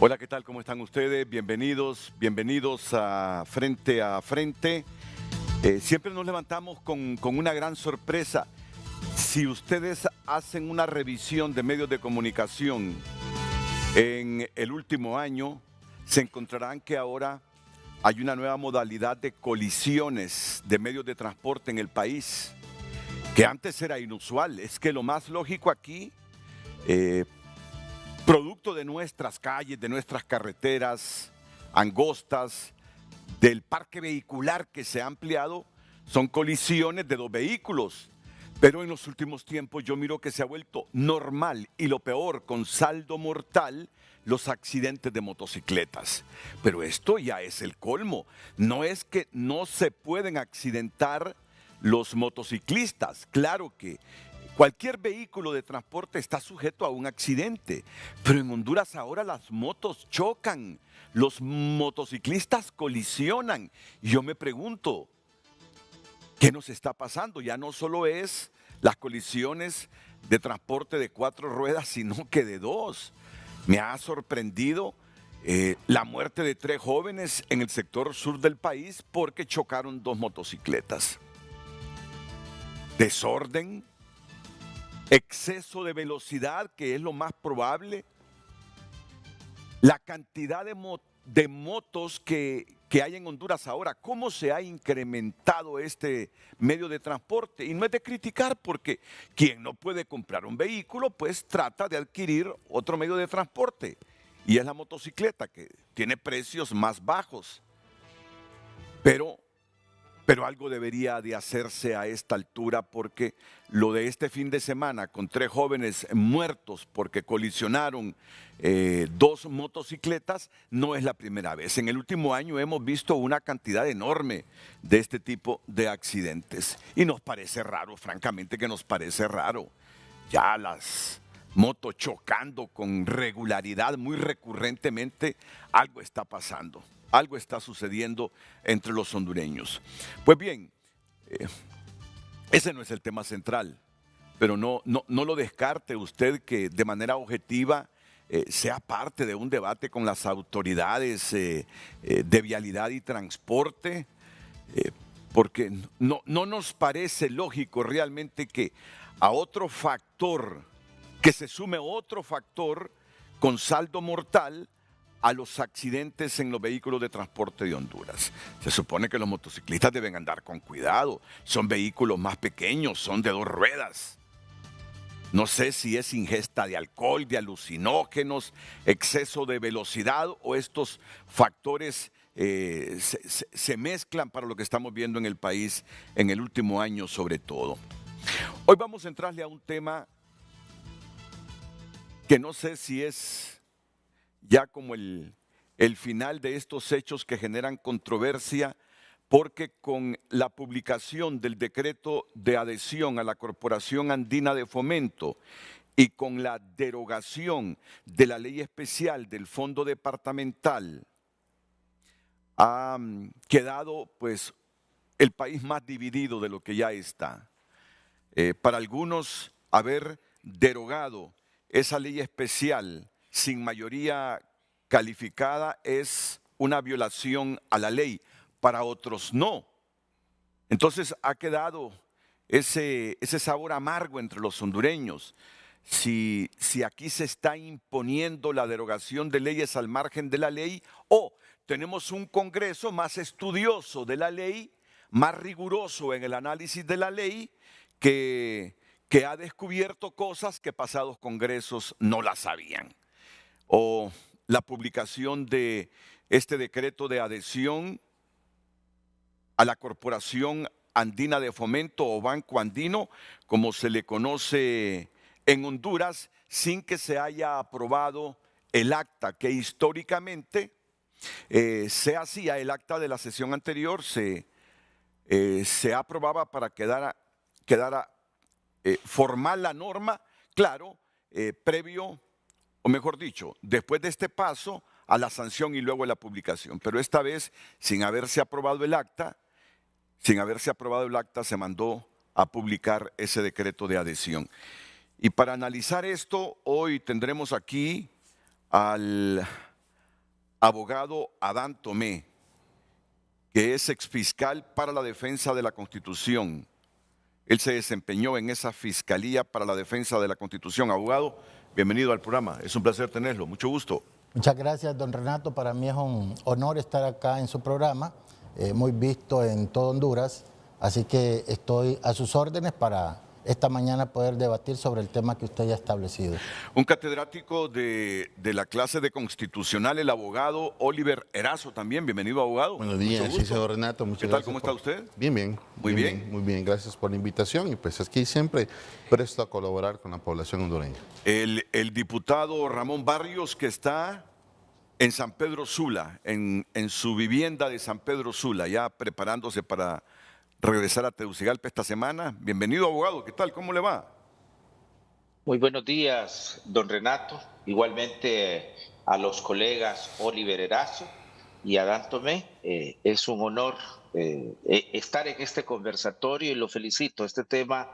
Hola, ¿qué tal? ¿Cómo están ustedes? Bienvenidos a Frente a Frente. Siempre nos levantamos con una gran sorpresa. Si ustedes hacen una revisión de medios de comunicación en el último año, se encontrarán que ahora hay una nueva modalidad de colisiones de medios de transporte en el país, que antes era inusual. Es que lo más lógico aquí, producto de nuestras calles, de nuestras carreteras angostas, del parque vehicular que se ha ampliado, son colisiones de dos vehículos. Pero en los últimos tiempos yo miro que se ha vuelto normal y lo peor, con saldo mortal, los accidentes de motocicletas. Pero esto ya es el colmo. No es que no se pueden accidentar los motociclistas. Claro que cualquier vehículo de transporte está sujeto a un accidente, pero en Honduras ahora las motos chocan, los motociclistas colisionan. Y yo me pregunto, ¿qué nos está pasando? Ya no solo es las colisiones de transporte de 4 ruedas, sino que de 2. Me ha sorprendido la muerte de 3 jóvenes en el sector sur del país porque chocaron 2 motocicletas. Desorden, exceso de velocidad, que es lo más probable, la cantidad de motos que hay en Honduras ahora, cómo se ha incrementado este medio de transporte. Y no es de criticar, porque quien no puede comprar un vehículo, pues trata de adquirir otro medio de transporte. Y es la motocicleta, que tiene precios más bajos. Pero algo debería de hacerse a esta altura, porque lo de este fin de semana con 3 jóvenes muertos porque colisionaron 2 motocicletas no es la primera vez. En el último año hemos visto una cantidad enorme de este tipo de accidentes y nos parece raro, francamente que nos parece raro. Ya las motos chocando con regularidad, muy recurrentemente, algo está pasando. Algo está sucediendo entre los hondureños. Pues bien, ese no es el tema central, pero no lo descarte usted, que de manera objetiva sea parte de un debate con las autoridades de vialidad y transporte, porque no nos parece lógico realmente que a otro factor, que se sume otro factor con saldo mortal a los accidentes en los vehículos de transporte de Honduras. Se supone que los motociclistas deben andar con cuidado. Son vehículos más pequeños, son de 2 ruedas. No sé si es ingesta de alcohol, de alucinógenos, exceso de velocidad, o estos factores se mezclan para lo que estamos viendo en el país en el último año sobre todo. Hoy vamos a entrarle a un tema que no sé si es ya como el final de estos hechos que generan controversia, porque con la publicación del decreto de adhesión a la Corporación Andina de Fomento y con la derogación de la ley especial del Fondo Departamental, ha quedado pues el país más dividido de lo que ya está. Para algunos, haber derogado esa ley especial sin mayoría calificada es una violación a la ley, para otros no. Entonces ha quedado ese sabor amargo entre los hondureños. Si aquí se está imponiendo la derogación de leyes al margen de la ley, o tenemos un Congreso más estudioso de la ley, más riguroso en el análisis de la ley, que ha descubierto cosas que pasados congresos no las sabían. O la publicación de este decreto de adhesión a la Corporación Andina de Fomento, o Banco Andino, como se le conoce en Honduras, sin que se haya aprobado el acta, que históricamente se hacía. El acta de la sesión anterior se aprobaba para quedara formal la norma, claro, previo, o mejor dicho, después de este paso a la sanción y luego a la publicación. Pero esta vez, sin haberse aprobado el acta, se mandó a publicar ese decreto de adhesión. Y para analizar esto, hoy tendremos aquí al abogado Adán Tomé, que es exfiscal para la defensa de la Constitución. Él se desempeñó en esa Fiscalía para la Defensa de la Constitución. Abogado, bienvenido al programa. Es un placer tenerlo. Mucho gusto. Muchas gracias, don Renato. Para mí es un honor estar acá en su programa, muy visto en todo Honduras. Así que estoy a sus órdenes para esta mañana poder debatir sobre el tema que usted ya ha establecido. Un catedrático de la clase de Constitucional, el abogado Oliver Erazo también. Bienvenido, abogado. Buenos días, sí, señor Renato. Muchas gracias. ¿Qué tal? ¿Cómo está usted? Bien, bien. Muy bien. Muy bien, gracias por la invitación y pues aquí siempre presto a colaborar con la población hondureña. El diputado Ramón Barrios, que está en San Pedro Sula, en su vivienda de San Pedro Sula, ya preparándose para regresar a Tegucigalpa esta semana. Bienvenido, abogado. ¿Qué tal? ¿Cómo le va? Muy buenos días, don Renato. Igualmente a los colegas Oliver Erazo y Adán Tomé. Es un honor estar en este conversatorio y lo felicito. Este tema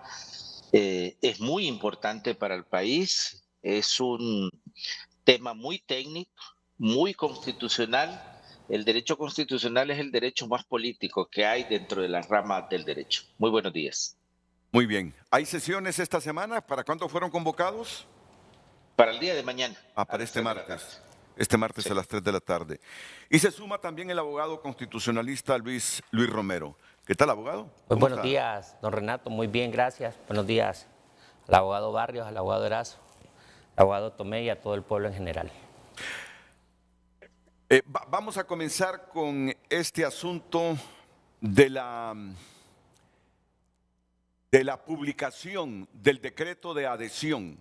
es muy importante para el país. Es un tema muy técnico, muy constitucional. El derecho constitucional es el derecho más político que hay dentro de las ramas del derecho. Muy buenos días. Muy bien. ¿Hay sesiones esta semana? ¿Para cuándo fueron convocados? Para el día de mañana. Para este martes. Este martes sí, a las 3 de la tarde. Y se suma también el abogado constitucionalista Luis Romero. ¿Qué tal, abogado? Muy buenos días, don Renato. Muy bien, gracias. Buenos días al abogado Barrios, al abogado Erazo, al abogado Tomé y a todo el pueblo en general. Vamos a comenzar con este asunto de la publicación del decreto de adhesión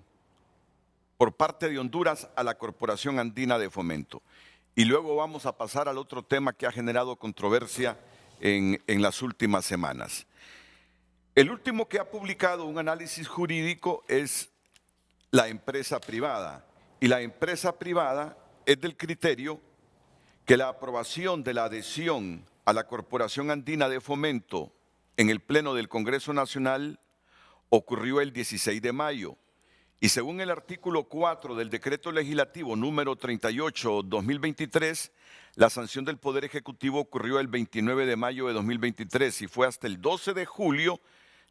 por parte de Honduras a la Corporación Andina de Fomento. Y luego vamos a pasar al otro tema que ha generado controversia en las últimas semanas. El último que ha publicado un análisis jurídico es la empresa privada. Y la empresa privada es del criterio que la aprobación de la adhesión a la Corporación Andina de Fomento en el Pleno del Congreso Nacional ocurrió el 16 de mayo y según el artículo 4 del Decreto Legislativo número 38/2023, la sanción del Poder Ejecutivo ocurrió el 29 de mayo de 2023 y fue hasta el 12 de julio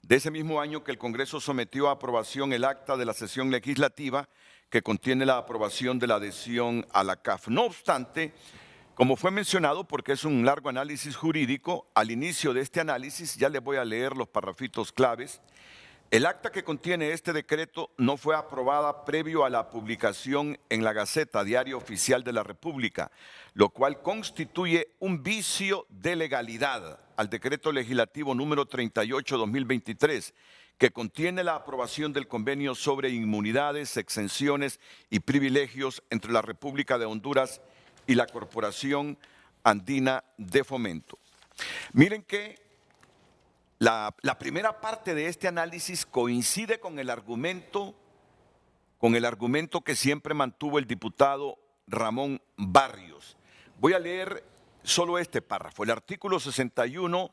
de ese mismo año que el Congreso sometió a aprobación el acta de la sesión legislativa que contiene la aprobación de la adhesión a la CAF. No obstante, como fue mencionado, porque es un largo análisis jurídico, al inicio de este análisis, ya les voy a leer los parrafitos claves, el acta que contiene este decreto no fue aprobada previo a la publicación en la Gaceta, Diario Oficial de la República, lo cual constituye un vicio de legalidad al decreto legislativo número 38/2023, que contiene la aprobación del convenio sobre inmunidades, exenciones y privilegios entre la República de Honduras y la Corporación Andina de Fomento. Miren que la primera parte de este análisis coincide con el argumento que siempre mantuvo el diputado Ramón Barrios. Voy a leer solo este párrafo. El artículo 61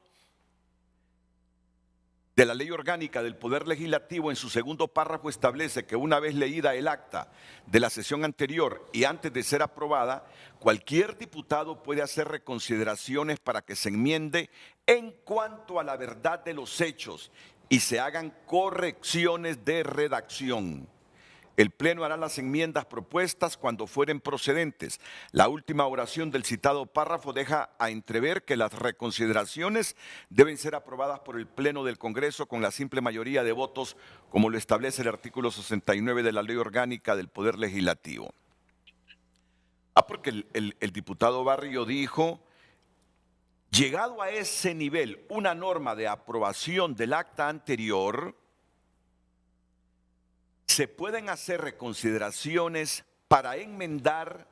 de la Ley Orgánica del Poder Legislativo en su segundo párrafo establece que una vez leída el acta de la sesión anterior y antes de ser aprobada, cualquier diputado puede hacer reconsideraciones para que se enmiende en cuanto a la verdad de los hechos y se hagan correcciones de redacción. El Pleno hará las enmiendas propuestas cuando fueren procedentes. La última oración del citado párrafo deja a entrever que las reconsideraciones deben ser aprobadas por el Pleno del Congreso con la simple mayoría de votos, como lo establece el artículo 69 de la Ley Orgánica del Poder Legislativo. Porque el diputado Barrio dijo, llegado a ese nivel, una norma de aprobación del acta anterior, se pueden hacer reconsideraciones para enmendar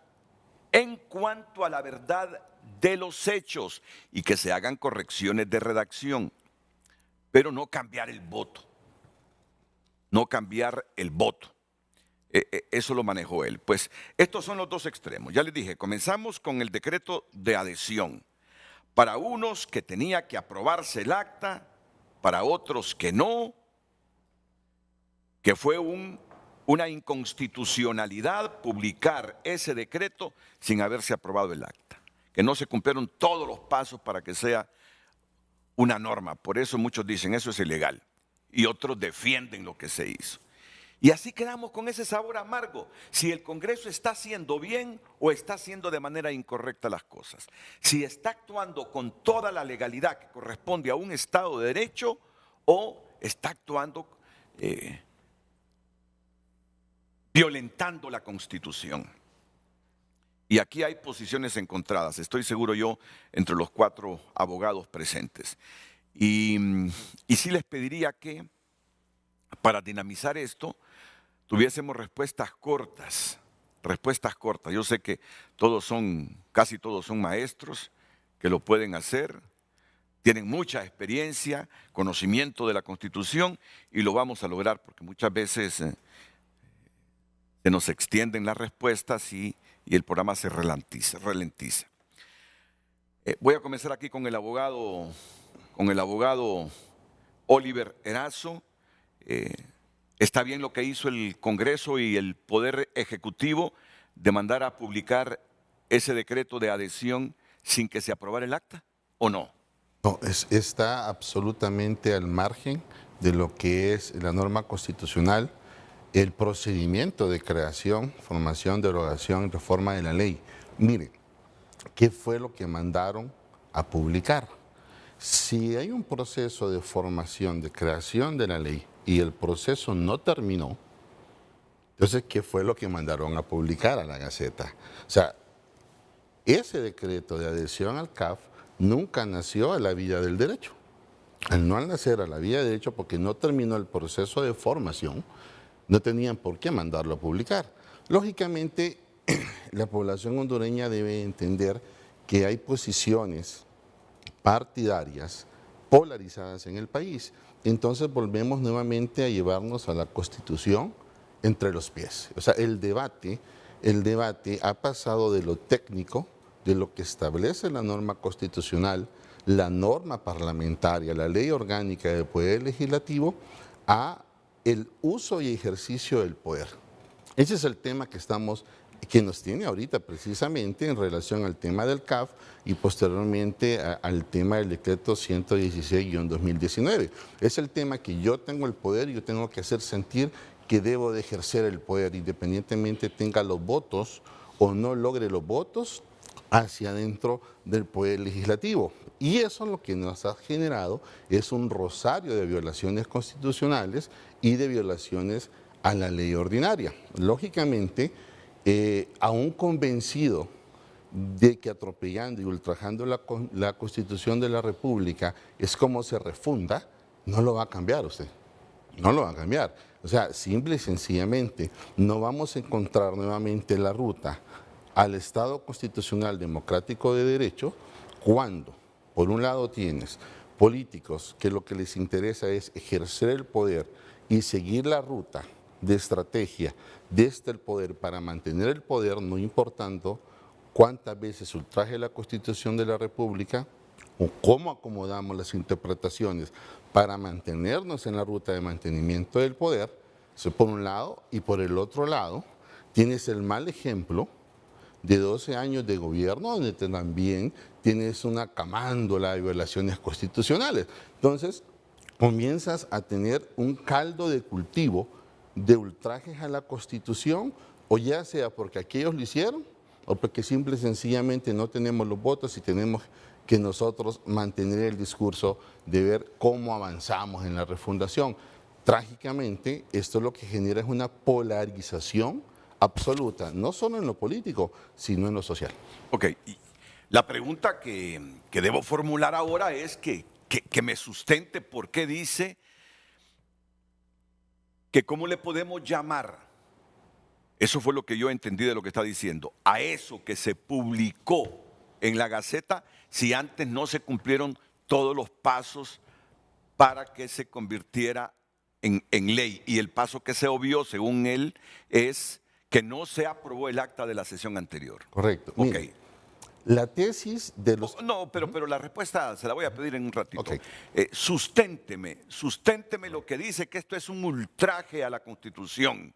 en cuanto a la verdad de los hechos y que se hagan correcciones de redacción, pero no cambiar el voto. No cambiar el voto. Eso lo manejó él. Pues estos son los dos extremos. Ya les dije, comenzamos con el decreto de adhesión. Para unos que tenía que aprobarse el acta, para otros que no, que fue un una inconstitucionalidad publicar ese decreto sin haberse aprobado el acta, que no se cumplieron todos los pasos para que sea una norma. Por eso muchos dicen eso es ilegal y otros defienden lo que se hizo. Y así quedamos con ese sabor amargo, si el Congreso está haciendo bien o está haciendo de manera incorrecta las cosas, si está actuando con toda la legalidad que corresponde a un Estado de Derecho o está actuando violentando la Constitución. Y aquí hay posiciones encontradas, estoy seguro yo, entre los 4 abogados presentes. Y sí les pediría que, para dinamizar esto, tuviésemos respuestas cortas. Yo sé que casi todos son maestros que lo pueden hacer, tienen mucha experiencia, conocimiento de la Constitución y lo vamos a lograr porque muchas veces se nos extienden las respuestas y el programa se ralentiza. Voy a comenzar aquí con el abogado Oliver Erazo. Está bien lo que hizo el Congreso y el Poder Ejecutivo de mandar a publicar ese decreto de adhesión sin que se aprobara el acta, ¿o no? No, está absolutamente al margen de lo que es la norma constitucional, el procedimiento de creación, formación, derogación y reforma de la ley. Miren, ¿qué fue lo que mandaron a publicar? Si hay un proceso de formación, de creación de la ley y el proceso no terminó, entonces, ¿qué fue lo que mandaron a publicar a la Gaceta? O sea, ese decreto de adhesión al CAF nunca nació a la vía del derecho. Al no nacer a la vía del derecho, porque no terminó el proceso de formación, no tenían por qué mandarlo a publicar. Lógicamente, la población hondureña debe entender que hay posiciones partidarias polarizadas en el país. Entonces volvemos nuevamente a llevarnos a la Constitución entre los pies. O sea, el debate ha pasado de lo técnico, de lo que establece la norma constitucional, la norma parlamentaria, la ley orgánica del Poder Legislativo, a el uso y ejercicio del poder. Ese es el tema que nos tiene ahorita precisamente en relación al tema del CAF y posteriormente al tema del decreto 116-2019. Es el tema que yo tengo el poder y yo tengo que hacer sentir que debo de ejercer el poder, independientemente tenga los votos o no logre los votos hacia adentro del Poder Legislativo. Y eso lo que nos ha generado es un rosario de violaciones constitucionales y de violaciones a la ley ordinaria. Lógicamente, aún convencido de que atropellando y ultrajando la Constitución de la República es como se refunda, no lo va a cambiar usted, no lo va a cambiar. O sea, simple y sencillamente no vamos a encontrar nuevamente la ruta al Estado constitucional democrático de derecho cuando, por un lado, tienes políticos que lo que les interesa es ejercer el poder y seguir la ruta de estrategia desde el poder para mantener el poder, no importando cuántas veces ultraje la Constitución de la República o cómo acomodamos las interpretaciones para mantenernos en la ruta de mantenimiento del poder, eso por un lado, y por el otro lado tienes el mal ejemplo de 12 años de gobierno donde también tienes una camándola de violaciones constitucionales. Entonces, comienzas a tener un caldo de cultivo de ultrajes a la Constitución, o ya sea porque aquellos lo hicieron, o porque simple y sencillamente no tenemos los votos y tenemos que nosotros mantener el discurso de ver cómo avanzamos en la refundación. Trágicamente, esto lo que genera es una polarización absoluta, no solo en lo político, sino en lo social. Ok, y la pregunta que debo formular ahora es que me sustente por qué dice que cómo le podemos llamar, eso fue lo que yo entendí de lo que está diciendo, a eso que se publicó en la Gaceta si antes no se cumplieron todos los pasos para que se convirtiera en ley. Y el paso que se obvió, según él, es que no se aprobó el acta de la sesión anterior. Correcto. Ok. Mire, la tesis de los... No, pero la respuesta se la voy a pedir en un ratito. Ok. Susténteme lo que dice que esto es un ultraje a la Constitución.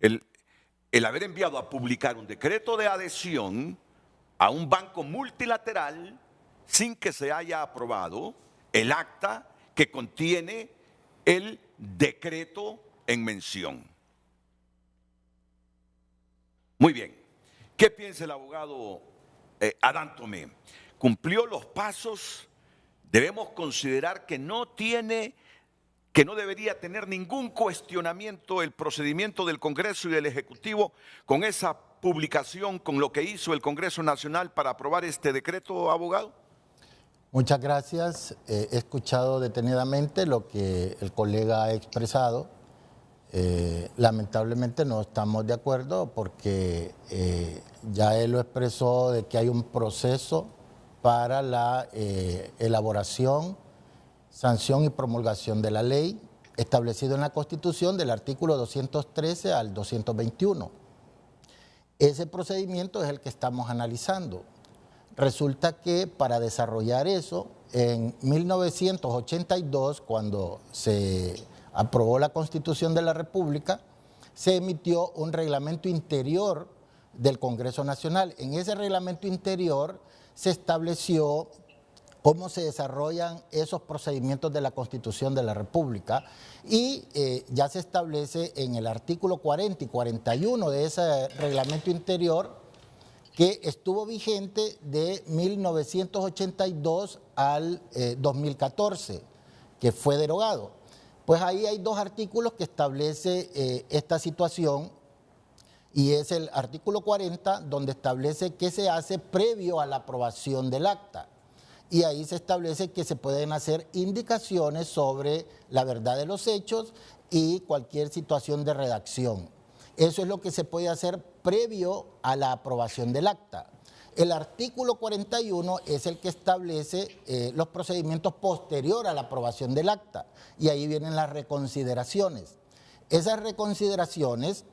el haber enviado a publicar un decreto de adhesión a un banco multilateral sin que se haya aprobado el acta que contiene el decreto en mención. Muy bien. ¿Qué piensa el abogado Adán Tomé? ¿Cumplió los pasos? Debemos considerar que no debería tener ningún cuestionamiento el procedimiento del Congreso y del Ejecutivo con esa publicación, con lo que hizo el Congreso Nacional para aprobar este decreto, abogado. Muchas gracias. He escuchado detenidamente lo que el colega ha expresado. Lamentablemente no estamos de acuerdo porque ya él lo expresó de que hay un proceso para la elaboración, sanción y promulgación de la ley establecido en la Constitución del artículo 213 al 221. Ese procedimiento es el que estamos analizando. Resulta que para desarrollar eso, en 1982, cuando se aprobó la Constitución de la República, se emitió un reglamento interior del Congreso Nacional. En ese reglamento interior se estableció cómo se desarrollan esos procedimientos de la Constitución de la República y ya se establece en el artículo 40 y 41 de ese reglamento interior que estuvo vigente de 1982 al 2014, que fue derogado. Pues ahí hay dos artículos que establece esta situación y es el artículo 40 donde establece qué se hace previo a la aprobación del acta. Y ahí se establece que se pueden hacer indicaciones sobre la verdad de los hechos y cualquier situación de redacción. Eso es lo que se puede hacer previo a la aprobación del acta. El artículo 41 es el que establece los procedimientos posterior a la aprobación del acta y ahí vienen las reconsideraciones. Esas reconsideraciones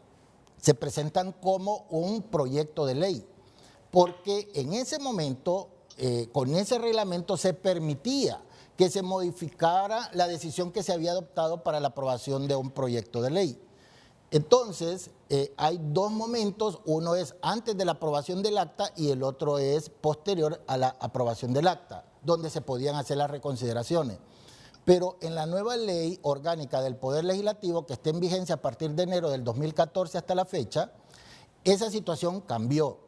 se presentan como un proyecto de ley porque en ese momento con ese reglamento se permitía que se modificara la decisión que se había adoptado para la aprobación de un proyecto de ley. Entonces, hay dos momentos, uno es antes de la aprobación del acta y el otro es posterior a la aprobación del acta, donde se podían hacer las reconsideraciones. Pero en la nueva ley orgánica del Poder Legislativo, que está en vigencia a partir de enero del 2014 hasta la fecha, esa situación cambió.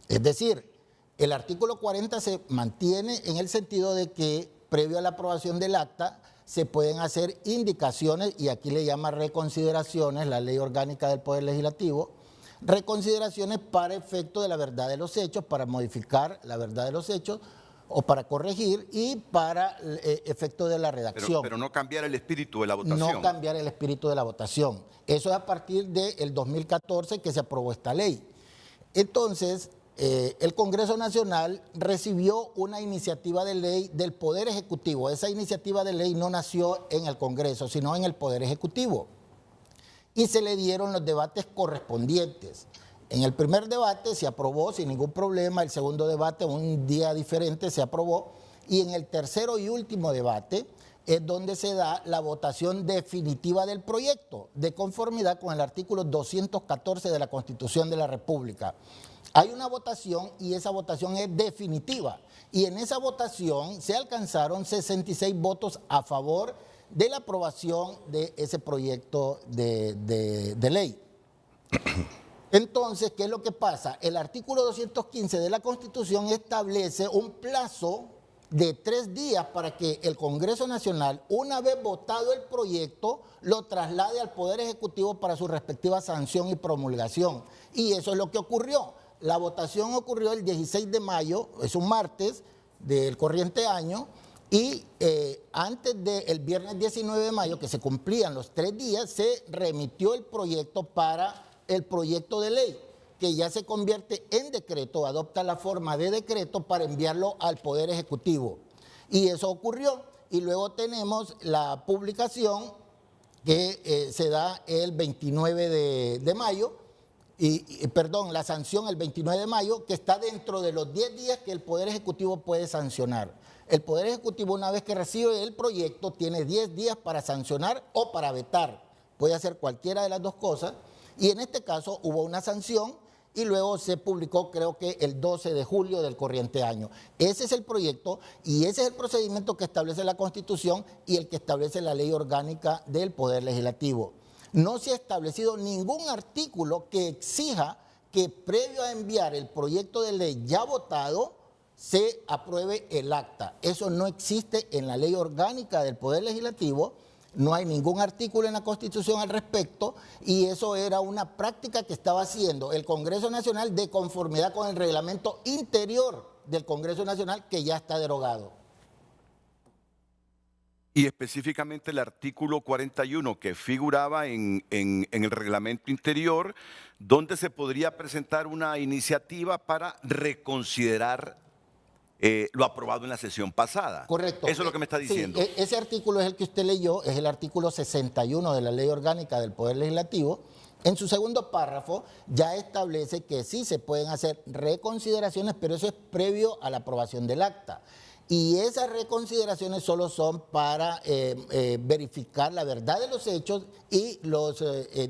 Es decir, el artículo 40 se mantiene en el sentido de que previo a la aprobación del acta se pueden hacer indicaciones, y aquí le llama reconsideraciones, la ley orgánica del Poder Legislativo, reconsideraciones para efecto de la verdad de los hechos, para modificar la verdad de los hechos o para corregir y para efecto de la redacción. Pero no cambiar el espíritu de la votación. No cambiar el espíritu de la votación. Eso es a partir del 2014 que se aprobó esta ley. Entonces, el Congreso Nacional recibió una iniciativa de ley del Poder Ejecutivo. Esa iniciativa de ley no nació en el Congreso, sino en el Poder Ejecutivo. Y se le dieron los debates correspondientes. En el primer debate se aprobó sin ningún problema, el segundo debate, un día diferente, se aprobó. Y en el tercero y último debate es donde se da la votación definitiva del proyecto, de conformidad con el artículo 214 de la Constitución de la República. Hay una votación y esa votación es definitiva. Y en esa votación se alcanzaron 66 votos a favor de la aprobación de ese proyecto de ley. Entonces, ¿qué es lo que pasa? El artículo 215 de la Constitución establece un plazo de 3 días para que el Congreso Nacional, una vez votado el proyecto, lo traslade al Poder Ejecutivo para su respectiva sanción y promulgación. Y eso es lo que ocurrió. La votación ocurrió el 16 de mayo, es un martes del corriente año, y antes del viernes 19 de mayo, que se cumplían los 3 días, se remitió el proyecto para el proyecto de ley, que ya se convierte en decreto, adopta la forma de decreto para enviarlo al Poder Ejecutivo. Y eso ocurrió. Y luego tenemos la publicación que se da el 29 de mayo, la sanción el 29 de mayo, que está dentro de los 10 días que el Poder Ejecutivo puede sancionar. El Poder Ejecutivo, una vez que recibe el proyecto, tiene 10 días para sancionar o para vetar. Puede hacer cualquiera de las dos cosas. Y en este caso hubo una sanción y luego se publicó, creo que el 12 de julio del corriente año. Ese es el proyecto y ese es el procedimiento que establece la Constitución y el que establece la Ley Orgánica del Poder Legislativo. No se ha establecido ningún artículo que exija que previo a enviar el proyecto de ley ya votado, se apruebe el acta. Eso no existe en la Ley Orgánica del Poder Legislativo. No hay ningún artículo en la Constitución al respecto y eso era una práctica que estaba haciendo el Congreso Nacional de conformidad con el reglamento interior del Congreso Nacional que ya está derogado. Y específicamente el artículo 41 que figuraba en el reglamento interior, donde se podría presentar una iniciativa para reconsiderar lo aprobado en la sesión pasada. Correcto. Eso es lo que me está diciendo. Sí, ese artículo es el que usted leyó, es el artículo 61 de la Ley Orgánica del Poder Legislativo. En su segundo párrafo ya establece que sí se pueden hacer reconsideraciones, pero eso es previo a la aprobación del acta. Y esas reconsideraciones solo son para verificar la verdad de los hechos y los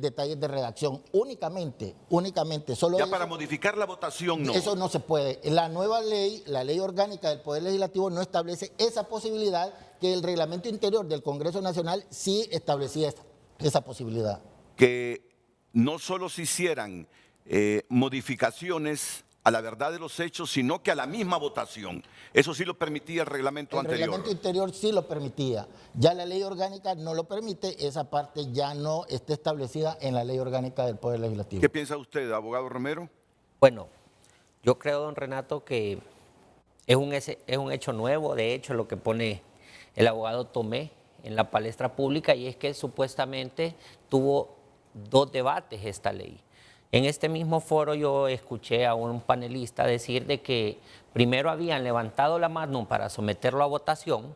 detalles de redacción. Únicamente. Solo Ya eso, para modificar la votación no. Eso no se puede. La nueva ley, la Ley Orgánica del Poder Legislativo, no establece esa posibilidad, que el reglamento interior del Congreso Nacional sí establecía esa posibilidad. Que no solo se hicieran modificaciones a la verdad de los hechos, sino que a la misma votación. Eso sí lo permitía el reglamento anterior. El reglamento interior sí lo permitía. Ya la ley orgánica no lo permite, esa parte ya no está establecida en la ley orgánica del Poder Legislativo. ¿Qué piensa usted, abogado Romero? Bueno, yo creo, don Renato, que es un hecho nuevo, de hecho, lo que pone el abogado Tomé en la palestra pública, y es que supuestamente tuvo 2 debates esta ley. En este mismo foro yo escuché a un panelista decir de que primero habían levantado la mano para someterlo a votación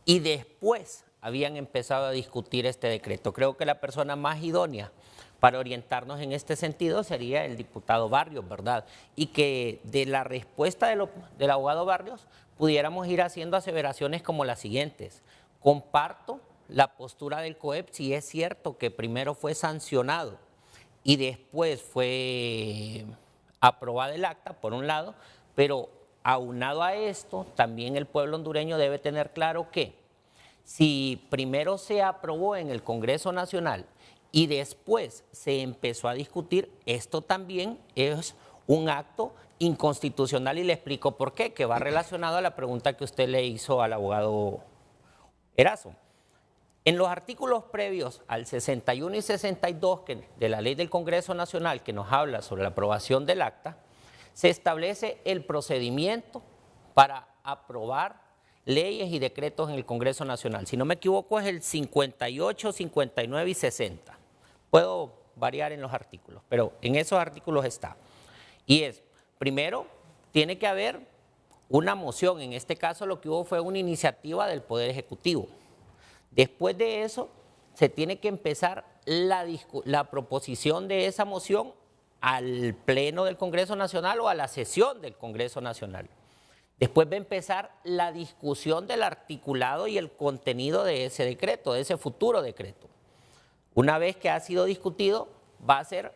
y después habían empezado a discutir este decreto. Creo que la persona más idónea para orientarnos en este sentido sería el diputado Barrios, ¿verdad? Y que de la respuesta del abogado Barrios pudiéramos ir haciendo aseveraciones como las siguientes. Comparto la postura del COEP si es cierto que primero fue sancionado y después fue aprobada el acta, por un lado, pero aunado a esto, también el pueblo hondureño debe tener claro que si primero se aprobó en el Congreso Nacional y después se empezó a discutir, esto también es un acto inconstitucional y le explico por qué, que va relacionado a la pregunta que usted le hizo al abogado Erazo. En los artículos previos al 61 y 62 de la Ley del Congreso Nacional que nos habla sobre la aprobación del acta, se establece el procedimiento para aprobar leyes y decretos en el Congreso Nacional. Si no me equivoco es el 58, 59 y 60. Puedo variar en los artículos, pero en esos artículos está. Y es, primero, tiene que haber una moción. En este caso lo que hubo fue una iniciativa del Poder Ejecutivo. Después de eso, se tiene que empezar la proposición de esa moción al Pleno del Congreso Nacional o a la sesión del Congreso Nacional. Después va a empezar la discusión del articulado y el contenido de ese decreto, de ese futuro decreto. Una vez que ha sido discutido, va a ser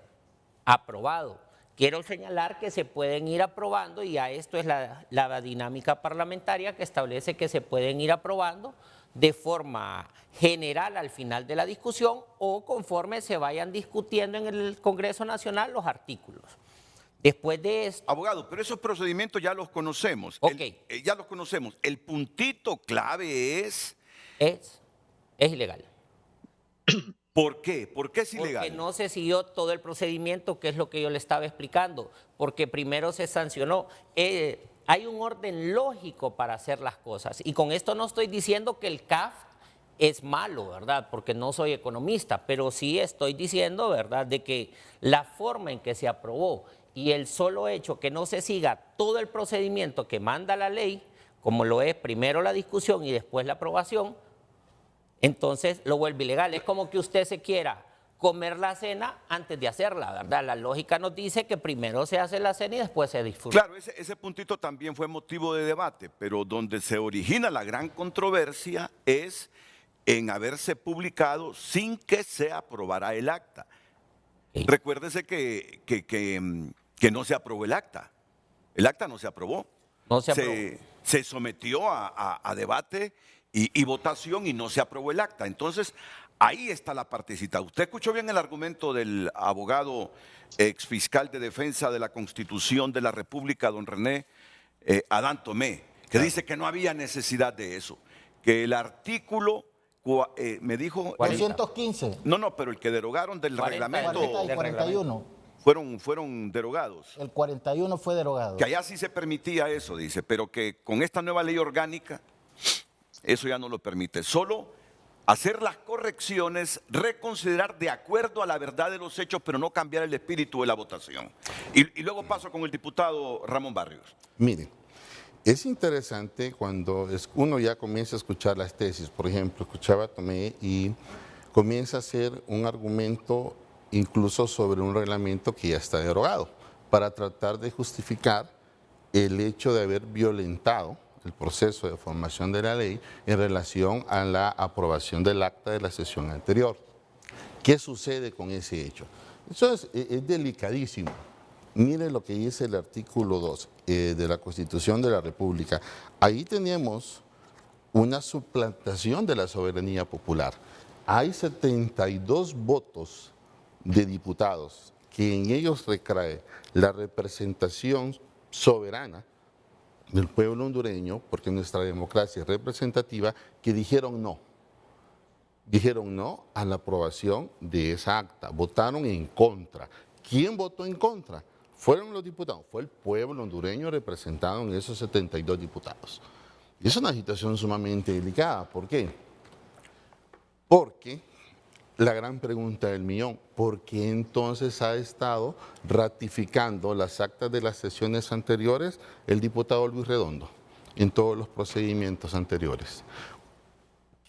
aprobado. Quiero señalar que se pueden ir aprobando, y a esto es la dinámica parlamentaria que establece que se pueden ir aprobando de forma general al final de la discusión o conforme se vayan discutiendo en el Congreso Nacional los artículos. Después de esto... Abogado, pero esos procedimientos ya los conocemos. Ok. Ya los conocemos. El puntito clave es... Es ilegal. ¿Por qué? ¿Por qué es ilegal? Porque no se siguió todo el procedimiento, que es lo que yo le estaba explicando, porque primero se sancionó. Hay un orden lógico para hacer las cosas, y con esto no estoy diciendo que el CAF es malo, ¿verdad? Porque no soy economista, pero sí estoy diciendo, ¿verdad?, de que la forma en que se aprobó y el solo hecho que no se siga todo el procedimiento que manda la ley, como lo es primero la discusión y después la aprobación, entonces lo vuelve ilegal. Es como que usted se quiera comer la cena antes de hacerla, ¿verdad? La lógica nos dice que primero se hace la cena y después se disfruta. Claro, ese puntito también fue motivo de debate, pero donde se origina la gran controversia es en haberse publicado sin que se aprobara el acta. Sí. Recuérdese que no se aprobó el acta. El acta no se aprobó. No se aprobó. Se sometió a debate y votación y no se aprobó el acta. Entonces, ahí está la partecita. Usted escuchó bien el argumento del abogado exfiscal de defensa de la Constitución de la República, don René Adán Tomé, que dice que no había necesidad de eso, que el artículo, me dijo... 215. No, pero el que derogaron del 40, reglamento 40 y 41. fueron derogados. El 41 fue derogado. Que allá sí se permitía eso, dice, pero que con esta nueva ley orgánica, eso ya no lo permite. Solo hacer las correcciones, reconsiderar de acuerdo a la verdad de los hechos, pero no cambiar el espíritu de la votación. Y luego paso con el diputado Ramón Barrios. Miren, es interesante cuando uno ya comienza a escuchar las tesis. Por ejemplo, escuchaba a Tomé y comienza a hacer un argumento incluso sobre un reglamento que ya está derogado, para tratar de justificar el hecho de haber violentado el proceso de formación de la ley en relación a la aprobación del acta de la sesión anterior. ¿Qué sucede con ese hecho? Eso es delicadísimo. Mire lo que dice el artículo 2 de la Constitución de la República. Ahí tenemos una suplantación de la soberanía popular. Hay 72 votos de diputados que en ellos recae la representación soberana del pueblo hondureño, porque nuestra democracia es representativa, que dijeron no a la aprobación de esa acta, votaron en contra. ¿Quién votó en contra? Fueron los diputados, fue el pueblo hondureño representado en esos 72 diputados. Y es una situación sumamente delicada. ¿Por qué? Porque la gran pregunta del millón, ¿por qué entonces ha estado ratificando las actas de las sesiones anteriores el diputado Luis Redondo en todos los procedimientos anteriores?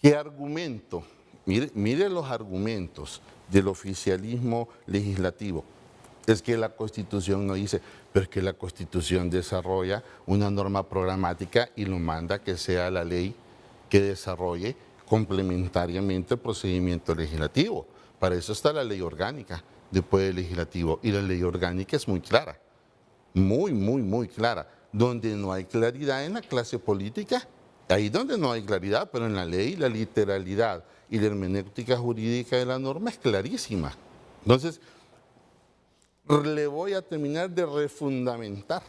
¿Qué argumento? Mire los argumentos del oficialismo legislativo. Es que la Constitución no dice, pero es que la Constitución desarrolla una norma programática y lo manda que sea la ley que desarrolle complementariamente el procedimiento legislativo. Para eso está la ley orgánica del Poder Legislativo, y la ley orgánica es muy clara, muy clara. Donde no hay claridad en la clase política, ahí donde no hay claridad, pero en la ley la literalidad y la hermenéutica jurídica de la norma es clarísima. Entonces, le voy a terminar de refundamentar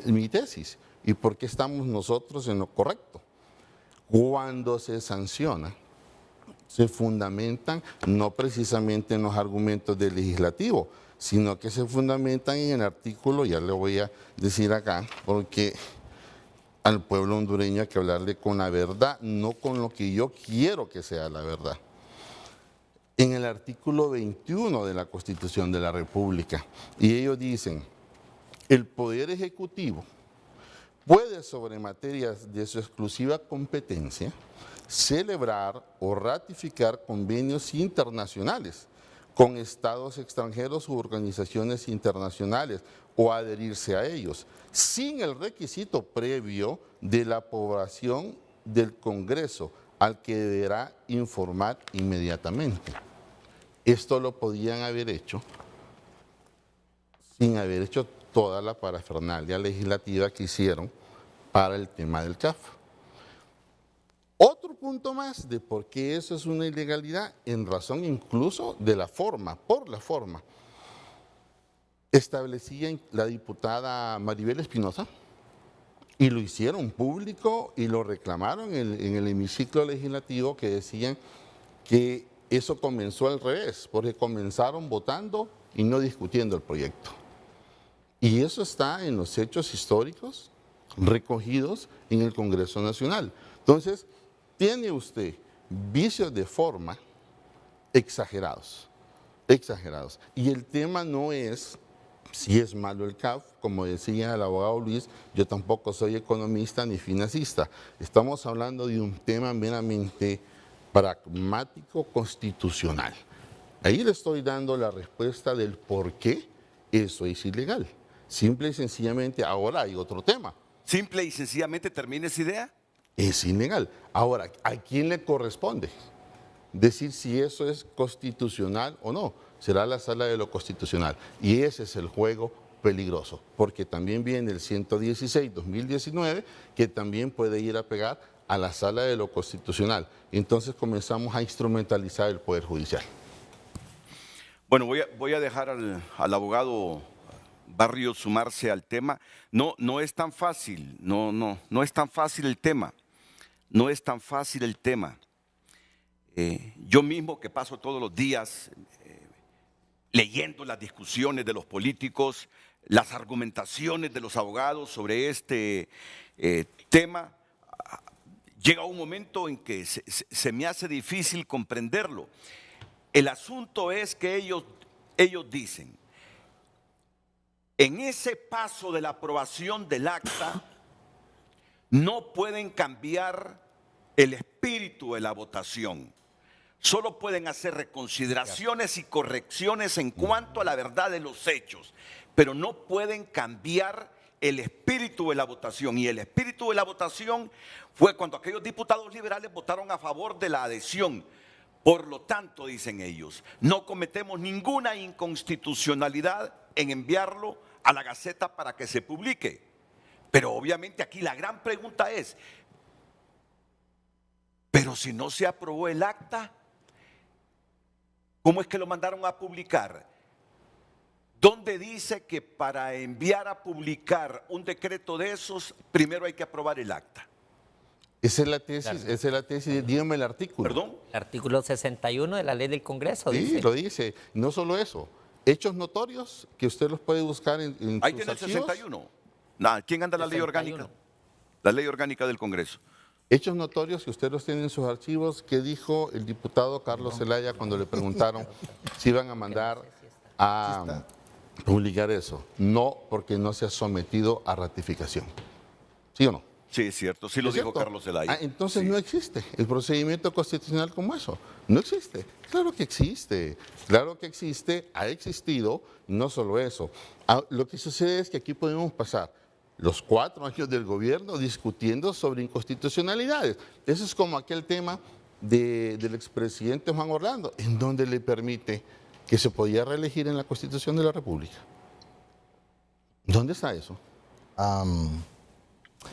mi tesis y por qué estamos nosotros en lo correcto. Cuando se sanciona, se fundamentan no precisamente en los argumentos del legislativo, sino que se fundamentan en el artículo, ya le voy a decir acá, porque al pueblo hondureño hay que hablarle con la verdad, no con lo que yo quiero que sea la verdad. En el artículo 21 de la Constitución de la República, y ellos dicen, el Poder Ejecutivo puede, sobre materias de su exclusiva competencia, celebrar o ratificar convenios internacionales con estados extranjeros u organizaciones internacionales o adherirse a ellos, sin el requisito previo de la aprobación del Congreso, al que deberá informar inmediatamente. Esto lo podían haber hecho sin haber hecho toda la parafernalia legislativa que hicieron para el tema del CAF. Otro punto más de por qué eso es una ilegalidad, en razón incluso de la forma, por la forma. Establecía la diputada Maribel Espinosa, y lo hicieron público y lo reclamaron en el hemiciclo legislativo, que decían que eso comenzó al revés, porque comenzaron votando y no discutiendo el proyecto. Y eso está en los hechos históricos recogidos en el Congreso Nacional. Entonces, tiene usted vicios de forma exagerados. Y el tema no es si es malo el CAF, como decía el abogado Luis, yo tampoco soy economista ni financista. Estamos hablando de un tema meramente pragmático constitucional. Ahí le estoy dando la respuesta del por qué eso es ilegal. Simple y sencillamente, ahora hay otro tema. Simple y sencillamente termina esa idea. Es ilegal. Ahora, ¿a quién le corresponde decir si eso es constitucional o no? será la Sala de lo Constitucional. Y ese es el juego peligroso, porque también viene el 116-2019, que también puede ir a pegar a la Sala de lo Constitucional. Entonces comenzamos a instrumentalizar el Poder Judicial. Bueno, voy a dejar al abogado Barrios sumarse al tema. No es tan fácil, no es tan fácil el tema. No es tan fácil el tema. Yo mismo, que paso todos los días leyendo las discusiones de los políticos, las argumentaciones de los abogados sobre este tema, llega un momento en que se me hace difícil comprenderlo. El asunto es que ellos dicen, en ese paso de la aprobación del acta, no pueden cambiar el espíritu de la votación. Solo pueden hacer reconsideraciones y correcciones en cuanto a la verdad de los hechos, pero no pueden cambiar el espíritu de la votación. Y el espíritu de la votación fue cuando aquellos diputados liberales votaron a favor de la adhesión. Por lo tanto, dicen ellos, no cometemos ninguna inconstitucionalidad en enviarlo a la Gaceta para que se publique. Pero obviamente aquí la gran pregunta es, pero si no se aprobó el acta, ¿cómo es que lo mandaron a publicar? ¿Dónde dice que para enviar a publicar un decreto de esos, primero hay que aprobar el acta? Esa es la tesis, Claro. esa es la tesis, dígame el artículo. ¿Perdón? El artículo 61 de la ley del Congreso Sí, dice. lo dice. No solo eso, hechos notorios que usted los puede buscar en Ahí sus tiene el archivos. 61. Nada, ¿quién anda la ley 61? orgánica? La ley orgánica del Congreso. Hechos notorios que usted los tiene en sus archivos, que dijo el diputado Carlos Zelaya cuando le preguntaron si iban a mandar a publicar eso. No, porque no se ha sometido a ratificación. ¿Sí o no? Sí, es cierto, sí lo ¿Es dijo cierto? Carlos Zelaya. Entonces Sí. no existe el procedimiento constitucional como eso. No existe. Claro que existe. Claro que existe, ha existido, no solo eso. Lo que sucede es que aquí podemos pasar los 4 años del gobierno discutiendo sobre inconstitucionalidades. Eso es como aquel tema del expresidente Juan Orlando, en donde le permite que se podía reelegir en la Constitución de la República. ¿Dónde está eso?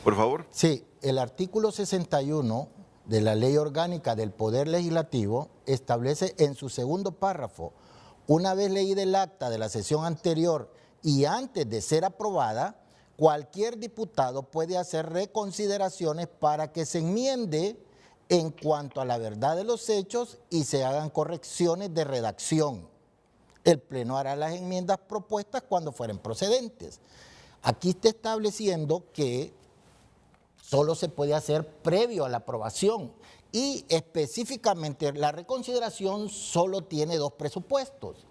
Por favor. Sí, el artículo 61 de la Ley Orgánica del Poder Legislativo establece en su segundo párrafo, una vez leída el acta de la sesión anterior y antes de ser aprobada, cualquier diputado puede hacer reconsideraciones para que se enmiende en cuanto a la verdad de los hechos y se hagan correcciones de redacción. El Pleno hará las enmiendas propuestas cuando fueren procedentes. Aquí está estableciendo que solo se puede hacer previo a la aprobación y específicamente la reconsideración solo tiene 2 presupuestos,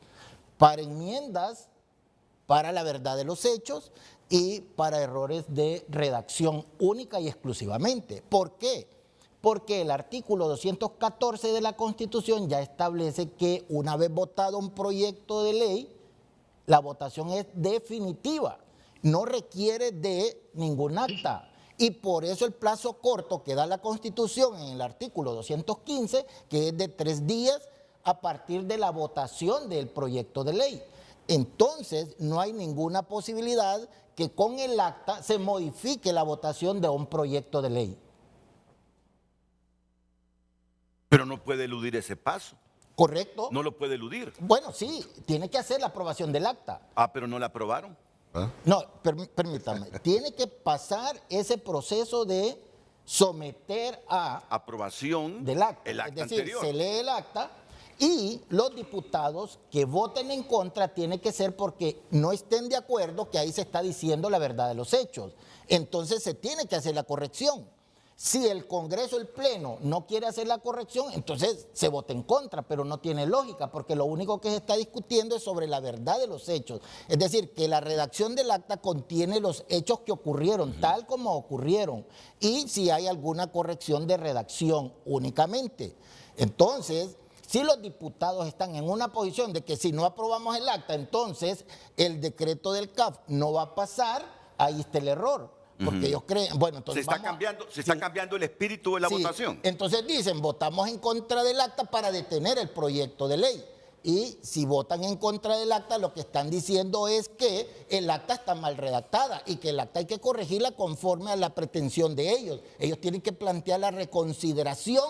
para enmiendas, para la verdad de los hechos y para errores de redacción única y exclusivamente. ¿Por qué? Porque el artículo 214 de la Constitución ya establece que una vez votado un proyecto de ley, la votación es definitiva, no requiere de ningún acta. Y por eso el plazo corto que da la Constitución en el artículo 215, que es de 3 días a partir de la votación del proyecto de ley. Entonces, no hay ninguna posibilidad que con el acta se modifique la votación de un proyecto de ley. Pero no puede eludir ese paso. ¿Correcto? No lo puede eludir. Bueno, sí, tiene que hacer la aprobación del acta. Ah, pero no la aprobaron. ¿Ah? No, permítame, tiene que pasar ese proceso de someter a Aprobación del acta. el acta Es decir, anterior. se lee el acta y los diputados que voten en contra tiene que ser porque no estén de acuerdo que ahí se está diciendo la verdad de los hechos. Entonces se tiene que hacer la corrección. Si el Congreso, el Pleno, no quiere hacer la corrección, entonces se vota en contra, pero no tiene lógica, porque lo único que se está discutiendo es sobre la verdad de los hechos. Es decir, que la redacción del acta contiene los hechos que ocurrieron, tal como ocurrieron, y si hay alguna corrección de redacción únicamente. Entonces, si los diputados están en una posición de que si no aprobamos el acta, entonces el decreto del CAF no va a pasar, ahí está el error. Porque ellos creen, bueno, entonces Se está cambiando el espíritu de la Sí, votación. Entonces dicen, votamos en contra del acta para detener el proyecto de ley. Y si votan en contra del acta, lo que están diciendo es que el acta está mal redactada y que el acta hay que corregirla conforme a la pretensión de ellos. Ellos tienen que plantear la reconsideración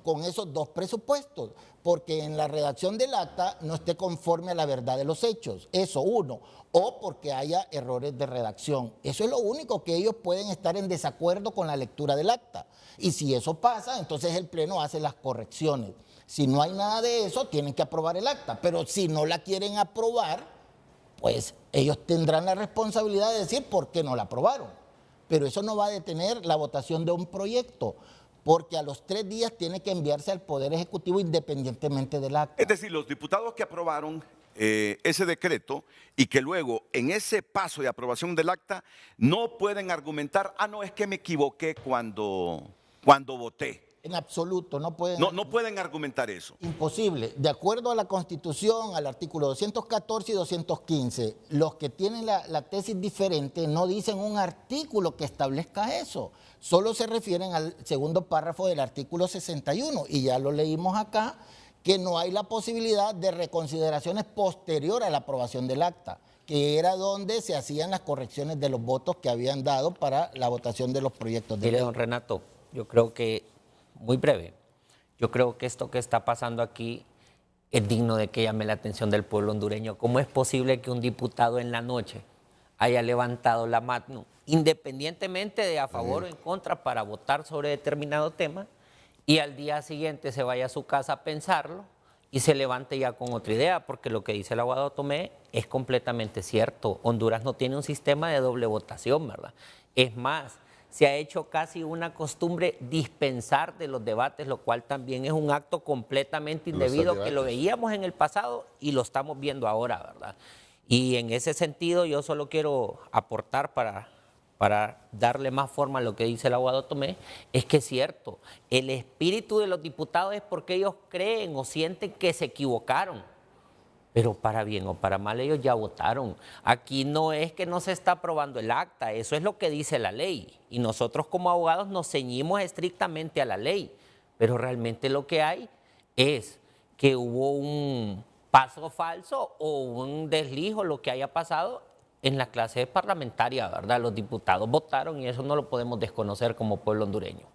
con esos dos presupuestos, porque en la redacción del acta no esté conforme a la verdad de los hechos, eso uno, o porque haya errores de redacción. Eso es lo único que ellos pueden estar en desacuerdo con la lectura del acta. Y si eso pasa, entonces el Pleno hace las correcciones. Si no hay nada de eso, tienen que aprobar el acta, pero si no la quieren aprobar, pues ellos tendrán la responsabilidad de decir por qué no la aprobaron. Pero eso no va a detener la votación de un proyecto, porque a los 3 días tiene que enviarse al Poder Ejecutivo independientemente del acta. Es decir, los diputados que aprobaron ese decreto y que luego en ese paso de aprobación del acta no pueden argumentar, no, es que me equivoqué cuando voté. En absoluto, no pueden. No pueden argumentar eso. Imposible. De acuerdo a la Constitución, al artículo 214 y 215, los que tienen la tesis diferente no dicen un artículo que establezca eso. Solo se refieren al segundo párrafo del artículo 61, y ya lo leímos acá, que no hay la posibilidad de reconsideraciones posterior a la aprobación del acta, que era donde se hacían las correcciones de los votos que habían dado para la votación de los proyectos de ley. Mire, don Renato, yo creo que, muy breve, yo creo que esto que está pasando aquí es digno de que llame la atención del pueblo hondureño. ¿Cómo es posible que un diputado en la noche haya levantado la mano, independientemente de a favor o en contra, para votar sobre determinado tema, y al día siguiente se vaya a su casa a pensarlo y se levante ya con otra idea? Porque lo que dice el abogado Tomé es completamente cierto. Honduras no tiene un sistema de doble votación, ¿verdad? Es más, se ha hecho casi una costumbre dispensar de los debates, lo cual también es un acto completamente indebido, que lo veíamos en el pasado y lo estamos viendo ahora, ¿verdad? Y en ese sentido yo solo quiero aportar para darle más forma a lo que dice el abogado Tomé, es que es cierto, el espíritu de los diputados es porque ellos creen o sienten que se equivocaron. Pero para bien o para mal ellos ya votaron. Aquí no es que no se está aprobando el acta, eso es lo que dice la ley. Y nosotros como abogados nos ceñimos estrictamente a la ley. Pero realmente lo que hay es que hubo un paso falso o un desliz o lo que haya pasado en la clase parlamentaria, ¿verdad? Los diputados votaron y eso no lo podemos desconocer como pueblo hondureño.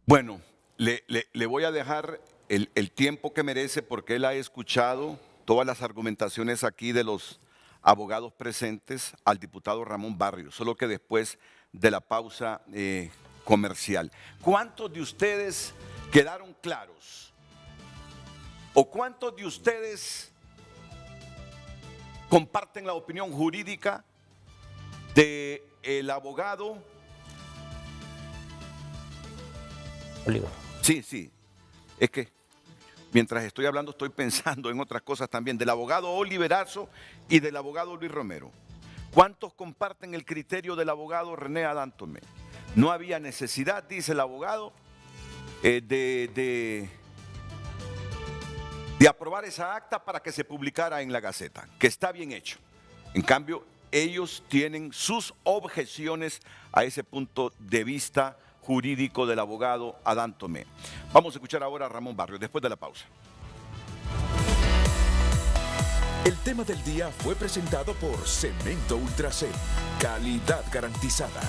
Bueno, le voy a dejar el tiempo que merece, porque él ha escuchado todas las argumentaciones aquí de los abogados presentes al diputado Ramón Barrios, solo que después de la pausa comercial. ¿Cuántos de ustedes quedaron claros? ¿O cuántos de ustedes comparten la opinión jurídica del abogado? Oliver. Sí. Es que mientras estoy hablando estoy pensando en otras cosas también, del abogado Oliverazo y del abogado Luis Romero. ¿Cuántos comparten el criterio del abogado René Adán Tomé? No había necesidad, dice el abogado, de aprobar esa acta para que se publicara en la Gaceta, que está bien hecho. En cambio, ellos tienen sus objeciones a ese punto de vista jurídico del abogado Adán Tomé. Vamos a escuchar ahora a Ramón Barrios, después de la pausa. El tema del día fue presentado por Cemento Ultracel, calidad garantizada.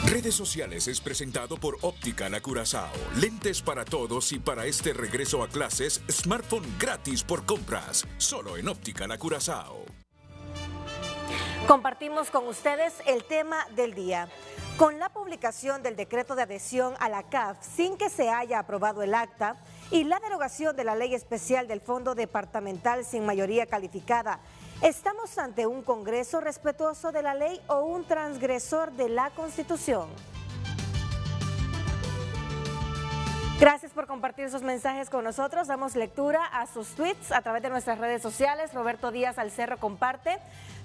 Redes sociales es presentado por Óptica La Curazao. Lentes para todos y para este regreso a clases, smartphone gratis por compras. Solo en Óptica La Curazao. Compartimos con ustedes el tema del día. Con la publicación del decreto de adhesión a la CAF sin que se haya aprobado el acta y la derogación de la ley especial del Fondo Departamental sin mayoría calificada, ¿estamos ante un Congreso respetuoso de la ley o un transgresor de la Constitución? Gracias por compartir sus mensajes con nosotros. Damos lectura a sus tweets a través de nuestras redes sociales. Roberto Díaz Alcerro comparte: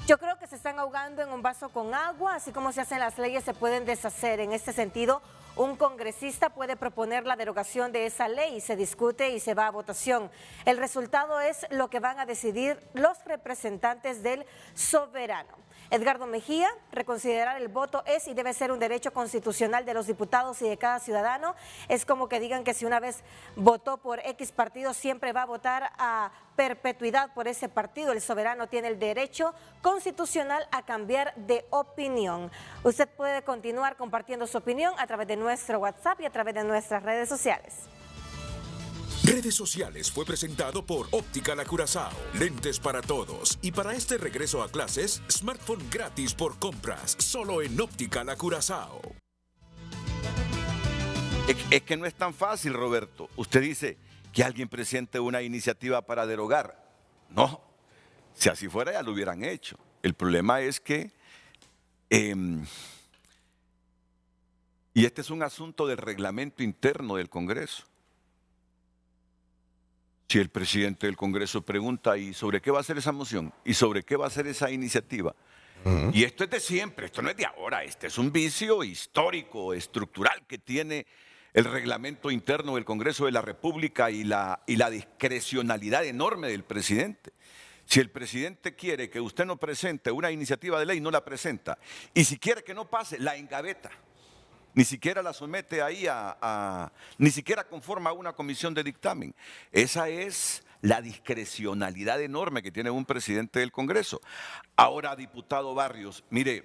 yo creo que se están ahogando en un vaso con agua, así como se hacen las leyes se pueden deshacer. En este sentido, un congresista puede proponer la derogación de esa ley, se discute y se va a votación. El resultado es lo que van a decidir los representantes del soberano. Edgardo Mejía, reconsiderar el voto es y debe ser un derecho constitucional de los diputados y de cada ciudadano. Es como que digan que si una vez votó por X partido, siempre va a votar a perpetuidad por ese partido. El soberano tiene el derecho constitucional a cambiar de opinión. Usted puede continuar compartiendo su opinión a través de nuestro WhatsApp y a través de nuestras redes sociales. Redes sociales fue presentado por Óptica La Curazao. Lentes para todos. Y para este regreso a clases, smartphone gratis por compras. Solo en Óptica La Curazao. Es que no es tan fácil, Roberto. Usted dice que alguien presente una iniciativa para derogar. No, si así fuera ya lo hubieran hecho. El problema es que, y este es un asunto del reglamento interno del Congreso. Si el presidente del Congreso pregunta, ¿y sobre qué va a ser esa moción? ¿Y sobre qué va a ser esa iniciativa? Y esto es de siempre, esto no es de ahora, este es un vicio histórico, estructural que tiene el reglamento interno del Congreso de la República y la discrecionalidad enorme del presidente. Si el presidente quiere que usted no presente una iniciativa de ley, no la presenta. Y si quiere que no pase, la engaveta. Ni siquiera la somete ahí ni siquiera conforma una comisión de dictamen. Esa es la discrecionalidad enorme que tiene un presidente del Congreso. Ahora, diputado Barrios, mire,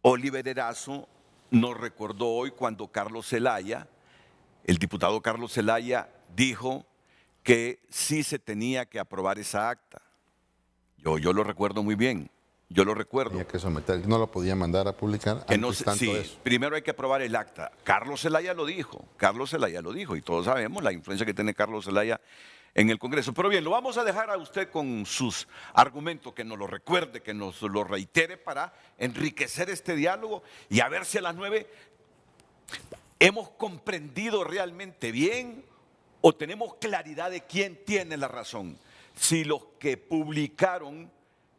Oliver Erazo nos recordó hoy cuando Carlos Zelaya, el diputado Carlos Zelaya, dijo que sí se tenía que aprobar esa acta. Yo lo recuerdo muy bien. Yo lo recuerdo. Tenía que someter, no lo podía mandar a publicar. Que no, sí, eso. Primero hay que aprobar el acta. Carlos Zelaya lo dijo, y todos sabemos la influencia que tiene Carlos Zelaya en el Congreso. Pero bien, lo vamos a dejar a usted con sus argumentos, que nos lo recuerde, que nos lo reitere para enriquecer este diálogo y a ver si a las 9 hemos comprendido realmente bien o tenemos claridad de quién tiene la razón. Si los que publicaron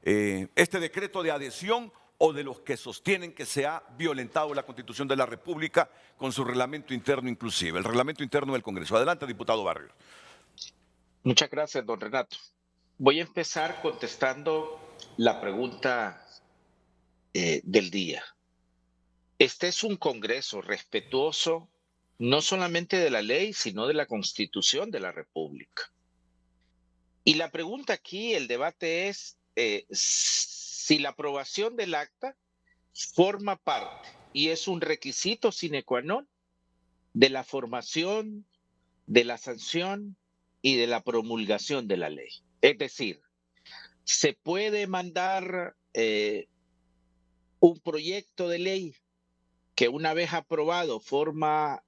este decreto de adhesión o de los que sostienen que se ha violentado la Constitución de la República con su reglamento interno inclusive, el reglamento interno del Congreso. Adelante, diputado Barrios. Muchas gracias, don Renato. Voy a empezar contestando la pregunta del día. Este es un Congreso respetuoso no solamente de la ley, sino de la Constitución de la República. Y la pregunta aquí, el debate es si la aprobación del acta forma parte y es un requisito sine qua non de la formación, de la sanción y de la promulgación de la ley. Es decir, se puede mandar un proyecto de ley que una vez aprobado forma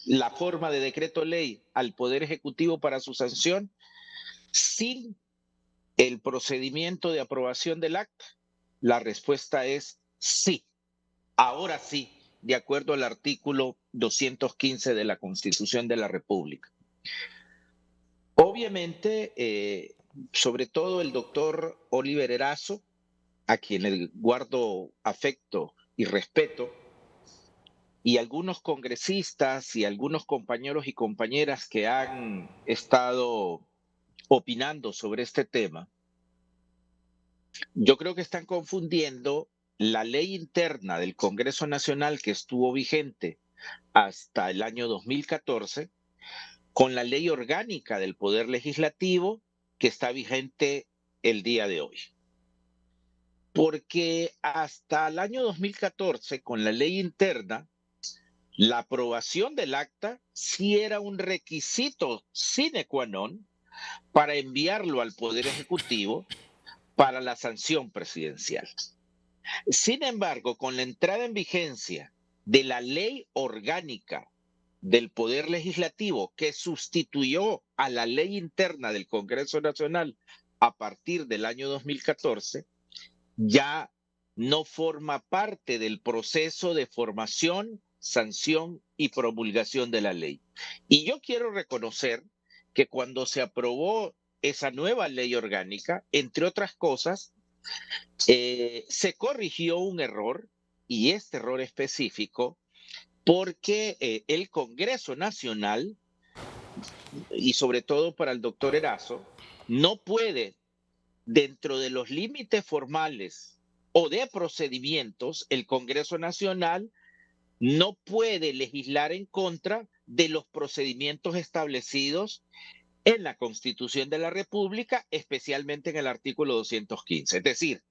la forma de decreto ley al Poder Ejecutivo para su sanción sin el procedimiento de aprobación del acta. La respuesta es sí. Ahora sí, de acuerdo al artículo 215 de la Constitución de la República. Obviamente, sobre todo el doctor Oliver Erazo, a quien le guardo afecto y respeto, y algunos congresistas y algunos compañeros y compañeras que han estado opinando sobre este tema, yo creo que están confundiendo la ley interna del Congreso Nacional que estuvo vigente hasta el año 2014 con la ley orgánica del Poder Legislativo que está vigente el día de hoy. Porque hasta el año 2014, con la ley interna, la aprobación del acta sí era un requisito sine qua non para enviarlo al Poder Ejecutivo para la sanción presidencial. Sin embargo, con la entrada en vigencia de la ley orgánica del Poder Legislativo que sustituyó a la ley interna del Congreso Nacional a partir del año 2014, ya no forma parte del proceso de formación, sanción y promulgación de la ley. Y yo quiero reconocer que cuando se aprobó esa nueva ley orgánica, entre otras cosas, se corrigió un error, y este error específico, porque el Congreso Nacional, y sobre todo para el doctor Erazo, no puede dentro de los límites formales o de procedimientos, el Congreso Nacional no puede legislar en contra de los procedimientos establecidos en la Constitución de la República, especialmente en el artículo 215. Es decir,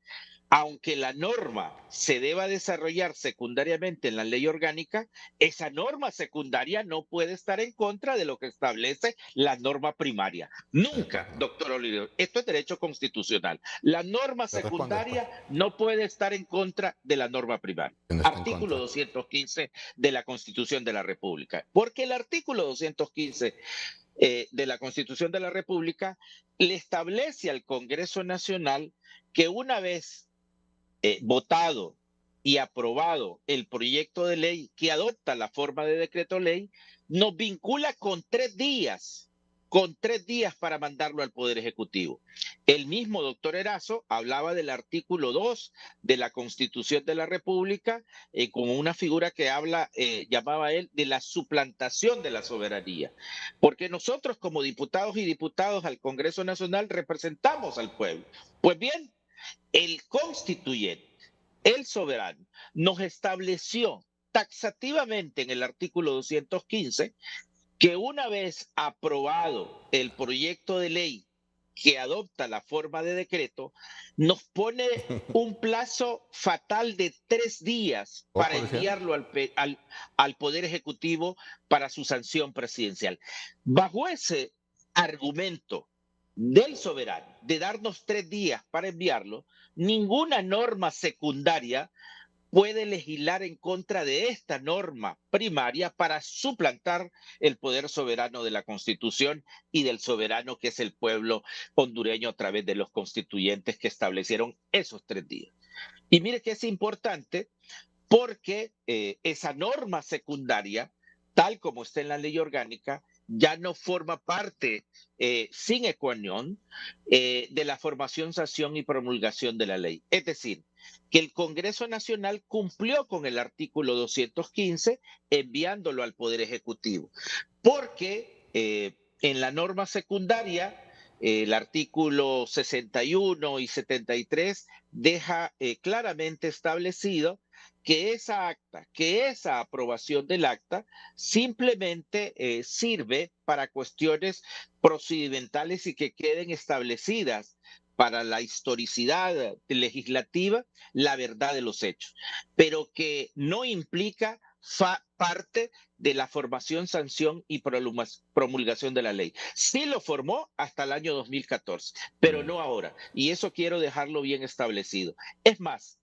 aunque la norma se deba desarrollar secundariamente en la ley orgánica, esa norma secundaria no puede estar en contra de lo que establece la norma primaria. Nunca, doctor Oliver, esto es derecho constitucional. La norma secundaria no puede estar en contra de la norma primaria. Artículo 215 de la Constitución de la República. Porque el artículo 215 de la Constitución de la República le establece al Congreso Nacional que una vez votado y aprobado el proyecto de ley que adopta la forma de decreto ley, nos vincula con 3 días para mandarlo al Poder Ejecutivo. El mismo doctor Erazo hablaba del artículo 2 de la Constitución de la República como una figura que llamaba él, de la suplantación de la soberanía. Porque nosotros como diputados y diputadas al Congreso Nacional representamos al pueblo. Pues bien, el constituyente, el soberano, nos estableció taxativamente en el artículo 215 que una vez aprobado el proyecto de ley que adopta la forma de decreto, nos pone un plazo fatal de 3 días para enviarlo al Poder Ejecutivo para su sanción presidencial. Bajo ese argumento del soberano de darnos 3 días para enviarlo, ninguna norma secundaria puede legislar en contra de esta norma primaria para suplantar el poder soberano de la Constitución y del soberano que es el pueblo hondureño a través de los constituyentes que establecieron esos 3 días. Y mire que es importante porque esa norma secundaria, tal como está en la ley orgánica, ya no forma parte sine qua non de la formación, sanción y promulgación de la ley. Es decir, que el Congreso Nacional cumplió con el artículo 215 enviándolo al Poder Ejecutivo, porque en la norma secundaria, el artículo 61 y 73 deja claramente establecido que esa aprobación del acta simplemente sirve para cuestiones procedimentales y que queden establecidas para la historicidad legislativa, la verdad de los hechos, pero que no implica parte de la formación, sanción y promulgación de la ley. Sí lo formó hasta el año 2014, pero no ahora. Y eso quiero dejarlo bien establecido. Es más,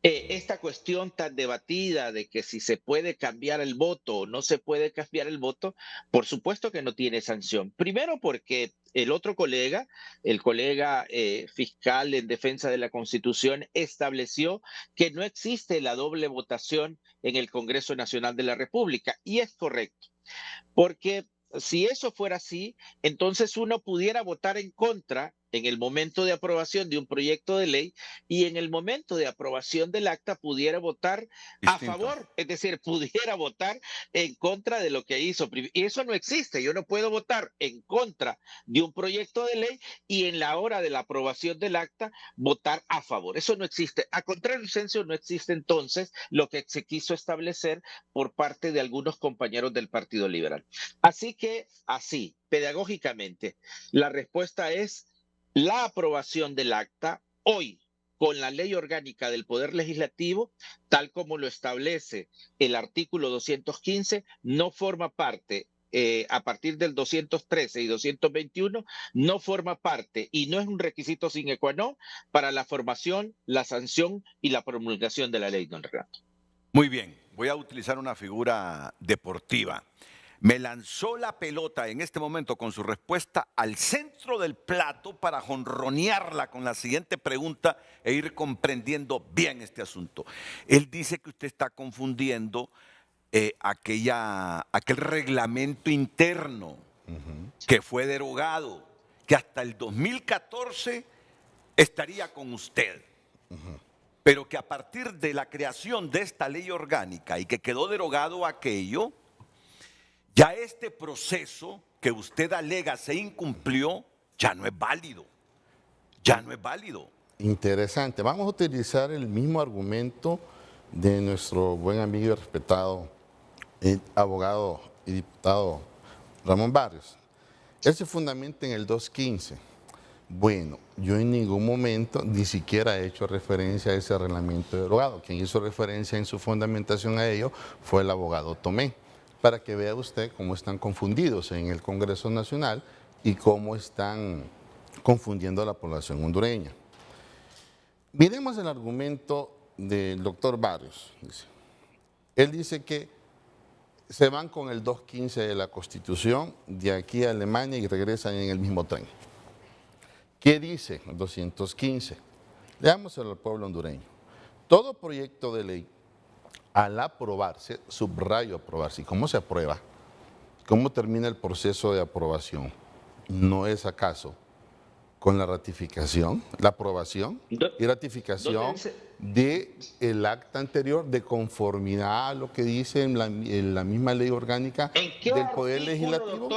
esta cuestión tan debatida de que si se puede cambiar el voto o no se puede cambiar el voto, por supuesto que no tiene sanción. Primero porque el otro colega, el colega fiscal en defensa de la Constitución, estableció que no existe la doble votación en el Congreso Nacional de la República. Y es correcto, porque si eso fuera así, entonces uno pudiera votar en contra en el momento de aprobación de un proyecto de ley y en el momento de aprobación del acta pudiera votar a favor, es decir, pudiera votar en contra de lo que hizo. Y eso no existe. Yo no puedo votar en contra de un proyecto de ley y en la hora de la aprobación del acta votar a favor. Eso no existe. A contrario, Vicencio, no existe entonces lo que se quiso establecer por parte de algunos compañeros del Partido Liberal. Así que, así, pedagógicamente, la respuesta es la aprobación del acta hoy con la ley orgánica del Poder Legislativo, tal como lo establece el artículo 215, no forma parte, a partir del 213 y 221, no forma parte y no es un requisito sine qua non para la formación, la sanción y la promulgación de la ley, don Renato. Muy bien, voy a utilizar una figura deportiva. Me lanzó la pelota en este momento con su respuesta al centro del plato para jonronearla con la siguiente pregunta e ir comprendiendo bien este asunto. Él dice que usted está confundiendo aquel reglamento interno que fue derogado, que hasta el 2014 estaría con usted. Pero que a partir de la creación de esta ley orgánica y que quedó derogado aquello, ya este proceso que usted alega se incumplió, ya no es válido. ya no es válido. Interesante. Vamos a utilizar el mismo argumento de nuestro buen amigo y respetado abogado y diputado Ramón Barrios. Él se fundamenta en el 215. Bueno, yo en ningún momento ni siquiera he hecho referencia a ese reglamento derogado. Quien hizo referencia en su fundamentación a ello fue el abogado Tomé, para que vea usted cómo están confundidos en el Congreso Nacional y cómo están confundiendo a la población hondureña. Miremos el argumento del doctor Barrios. Él dice que se van con el 215 de la Constitución de aquí a Alemania y regresan en el mismo tren. ¿Qué dice el 215? Leámoselo al pueblo hondureño. Todo proyecto de ley, al aprobarse, subrayo aprobarse, ¿y cómo se aprueba? ¿Cómo termina el proceso de aprobación? ¿No es acaso con la ratificación, la aprobación y ratificación del acta anterior de conformidad a lo que dice en la misma ley orgánica del Poder Legislativo?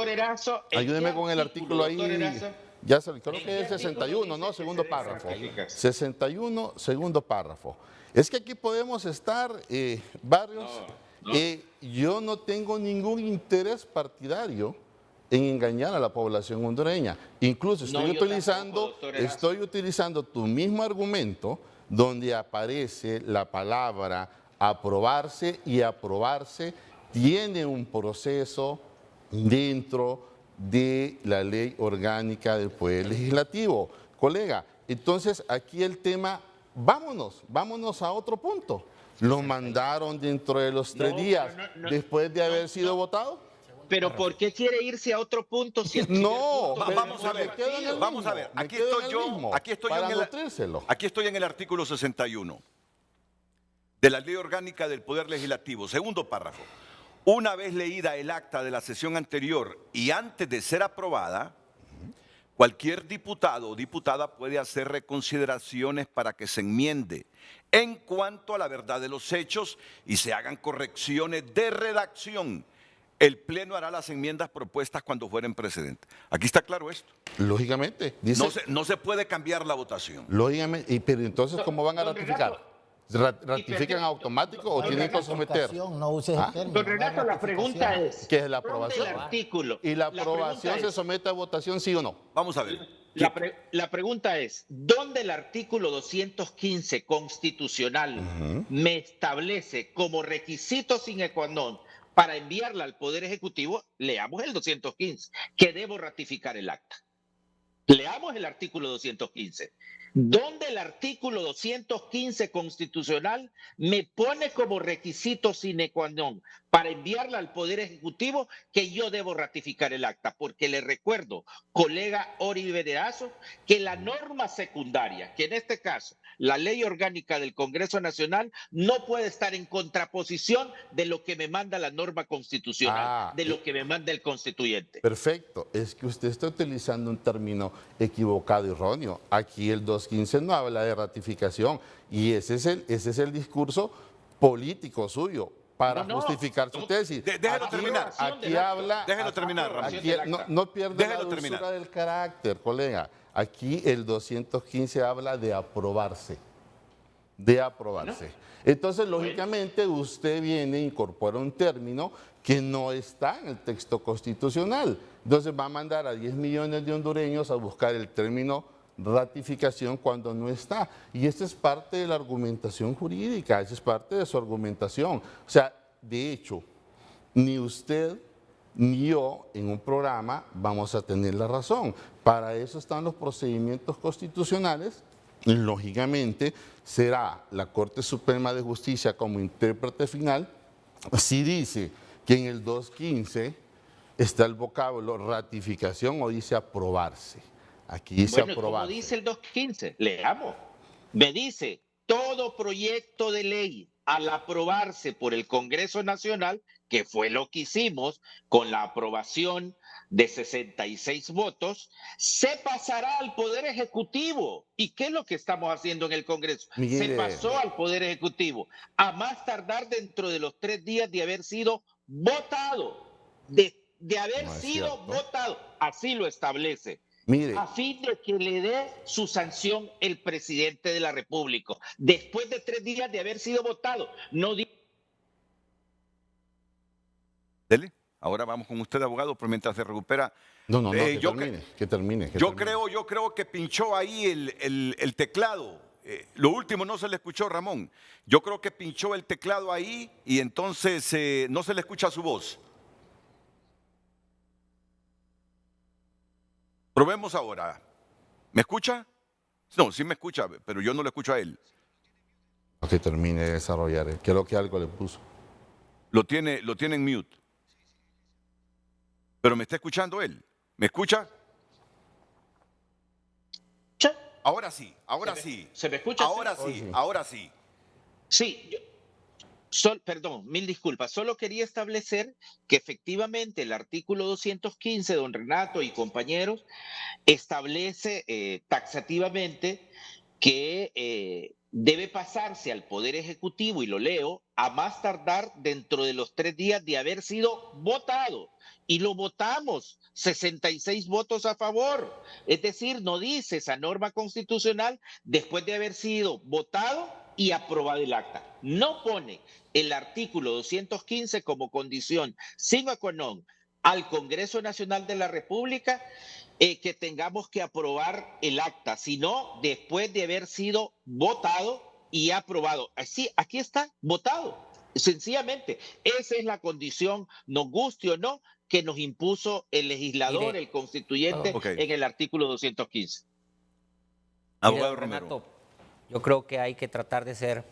Ayúdeme con el artículo ahí. Ya creo que es 61, ¿no? Segundo párrafo. 61, segundo párrafo. Es que aquí podemos estar, Barrios, yo no tengo ningún interés partidario en engañar a la población hondureña. Incluso estoy utilizando tu mismo argumento donde aparece la palabra aprobarse, y aprobarse tiene un proceso dentro de la ley orgánica del Poder Legislativo. Colega, entonces aquí el tema, vámonos a otro punto. Lo mandaron dentro de los 3 días después de haber sido votado. Pero ¿por qué quiere irse a otro punto? Si el vamos a ver. Aquí estoy en el artículo 61 de la Ley Orgánica del Poder Legislativo, segundo párrafo. Una vez leída el acta de la sesión anterior y antes de ser aprobada, cualquier diputado o diputada puede hacer reconsideraciones para que se enmiende en cuanto a la verdad de los hechos y se hagan correcciones de redacción. El Pleno hará las enmiendas propuestas cuando fueren precedentes. Aquí está claro esto. Lógicamente. Dice, no se puede cambiar la votación. Lógicamente. Pero entonces, ¿cómo van a ratificar? ¿Ratifican automático o tienen que someter? No uses el término. Don Renato, la pregunta es... ¿Qué es la aprobación? ¿Y la aprobación se somete a votación, sí o no? Vamos a ver. La pregunta es, ¿dónde el artículo 215 constitucional me establece como requisito sine qua non para enviarla al Poder Ejecutivo? Leamos el 215, que debo ratificar el acta. Leamos el artículo 215. ¿Dónde el artículo 215 constitucional me pone como requisito sine qua non para enviarla al Poder Ejecutivo que yo debo ratificar el acta? Porque le recuerdo, colega Oliverazo, que la norma secundaria, que en este caso la ley orgánica del Congreso Nacional, no puede estar en contraposición de lo que me manda la norma constitucional, de lo que me manda el constituyente. Perfecto, es que usted está utilizando un término equivocado y erróneo. Aquí el 215 no habla de ratificación y ese es el discurso político suyo para justificar su tesis. Déjelo terminar. Aquí habla... Déjelo terminar, Ramón. No pierda la dulzura del carácter, colega. Aquí el 215 habla de aprobarse. De aprobarse. Entonces, lógicamente, usted viene e incorpora un término que no está en el texto constitucional. Entonces va a mandar a 10 millones de hondureños a buscar el término ratificación cuando no está. Y esta es parte de la argumentación jurídica, esa es parte de su argumentación. O sea, de hecho, ni usted ni yo en un programa vamos a tener la razón. Para eso están los procedimientos constitucionales. Y, lógicamente, será la Corte Suprema de Justicia como intérprete final si dice que en el 215 está el vocablo ratificación o dice aprobarse. Aquí dice aprobarse. ¿Cómo dice el 215? Leamos. Me dice, todo proyecto de ley al aprobarse por el Congreso Nacional, que fue lo que hicimos con la aprobación de 66 votos, se pasará al Poder Ejecutivo. ¿Y qué es lo que estamos haciendo en el Congreso? Mire. Se pasó al Poder Ejecutivo, a más tardar dentro de los 3 días de haber sido votado, de haber sido votado. Así lo establece Mire, a fin de que le dé su sanción el presidente de la República, después de 3 días de haber sido votado. No Dele. Ahora vamos con usted, abogado, pero mientras se recupera. no, Eh, que yo termine, que termine. que Yo termine. creo que pinchó ahí el teclado. Lo último no se le escuchó, Ramón. Yo creo que pinchó el teclado ahí y entonces no se le escucha su voz. Probemos ahora. ¿Me escucha? No, sí me escucha, pero yo no lo escucho a él. Que termine de desarrollar. Creo que algo le puso. Lo tiene en mute. Pero me está escuchando él. ¿Me escucha? Ahora sí, ahora sí. ¿Se me escucha? Ahora sí, ahora sí. Sí, perdón, mil disculpas. Solo quería establecer que efectivamente el artículo 215, don Renato y compañeros, establece taxativamente que debe pasarse al Poder Ejecutivo, y lo leo, a más tardar dentro de los 3 días de haber sido votado. Y lo votamos, 66 votos a favor. Es decir, no dice esa norma constitucional después de haber sido votado y aprobado el acta. No pone el artículo 215 como condición sine qua non al Congreso Nacional de la República que tengamos que aprobar el acta, sino después de haber sido votado y aprobado. Así, aquí está, votado. Sencillamente, esa es la condición, nos guste o no, que nos impuso el legislador, Mire, el constituyente, en el artículo 215. Abogado Mire, Romero. Renato, yo creo que hay que tratar de ser,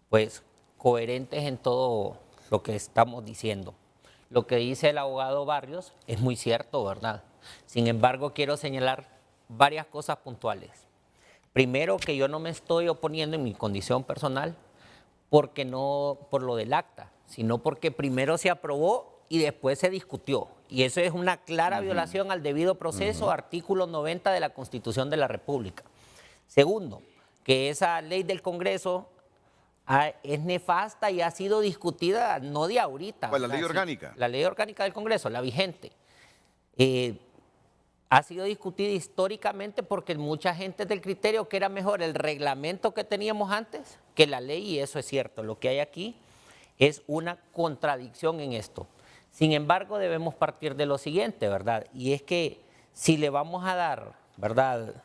pues, coherentes en todo lo que estamos diciendo. Lo que dice el abogado Barrios es muy cierto, ¿verdad? Sin embargo, quiero señalar varias cosas puntuales. Primero, que yo no me estoy oponiendo en mi condición personal porque no por lo del acta, sino porque primero se aprobó y después se discutió. Y eso es una clara violación al debido proceso, artículo 90 de la Constitución de la República. Segundo, que esa ley del Congreso es nefasta y ha sido discutida no de ahorita. ¿Cuál, la ley orgánica? La ley orgánica del Congreso, la vigente. Ha sido discutida históricamente porque mucha gente es del criterio que era mejor el reglamento que teníamos antes que la ley, y eso es cierto. Lo que hay aquí es una contradicción en esto. Sin embargo, debemos partir de lo siguiente, ¿verdad? Y es que si le vamos a dar, ¿verdad?,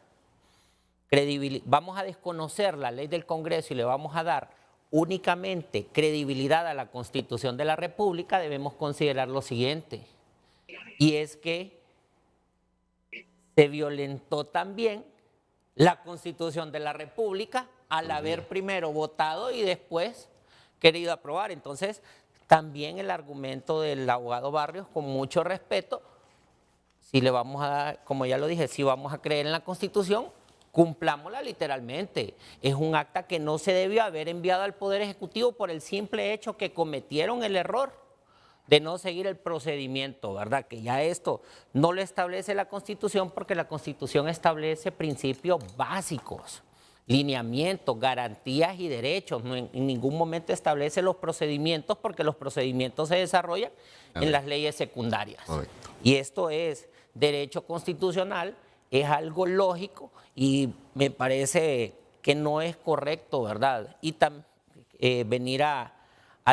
vamos a desconocer la ley del Congreso y le vamos a dar únicamente credibilidad a la Constitución de la República, debemos considerar lo siguiente, y es que se violentó también la Constitución de la República al haber primero votado y después querido aprobar. Entonces, también el argumento del abogado Barrios, con mucho respeto, si le vamos a dar, como ya lo dije, si vamos a creer en la Constitución, cumplámosla literalmente. Es un acta que no se debió haber enviado al Poder Ejecutivo por el simple hecho que cometieron el error de no seguir el procedimiento, ¿verdad? Que ya esto no lo establece la Constitución porque la Constitución establece principios básicos, lineamientos, garantías y derechos. No, en ningún momento establece los procedimientos porque los procedimientos se desarrollan en las leyes secundarias. Correcto. Y esto es derecho constitucional, es algo lógico y me parece que no es correcto, ¿verdad? Y venir a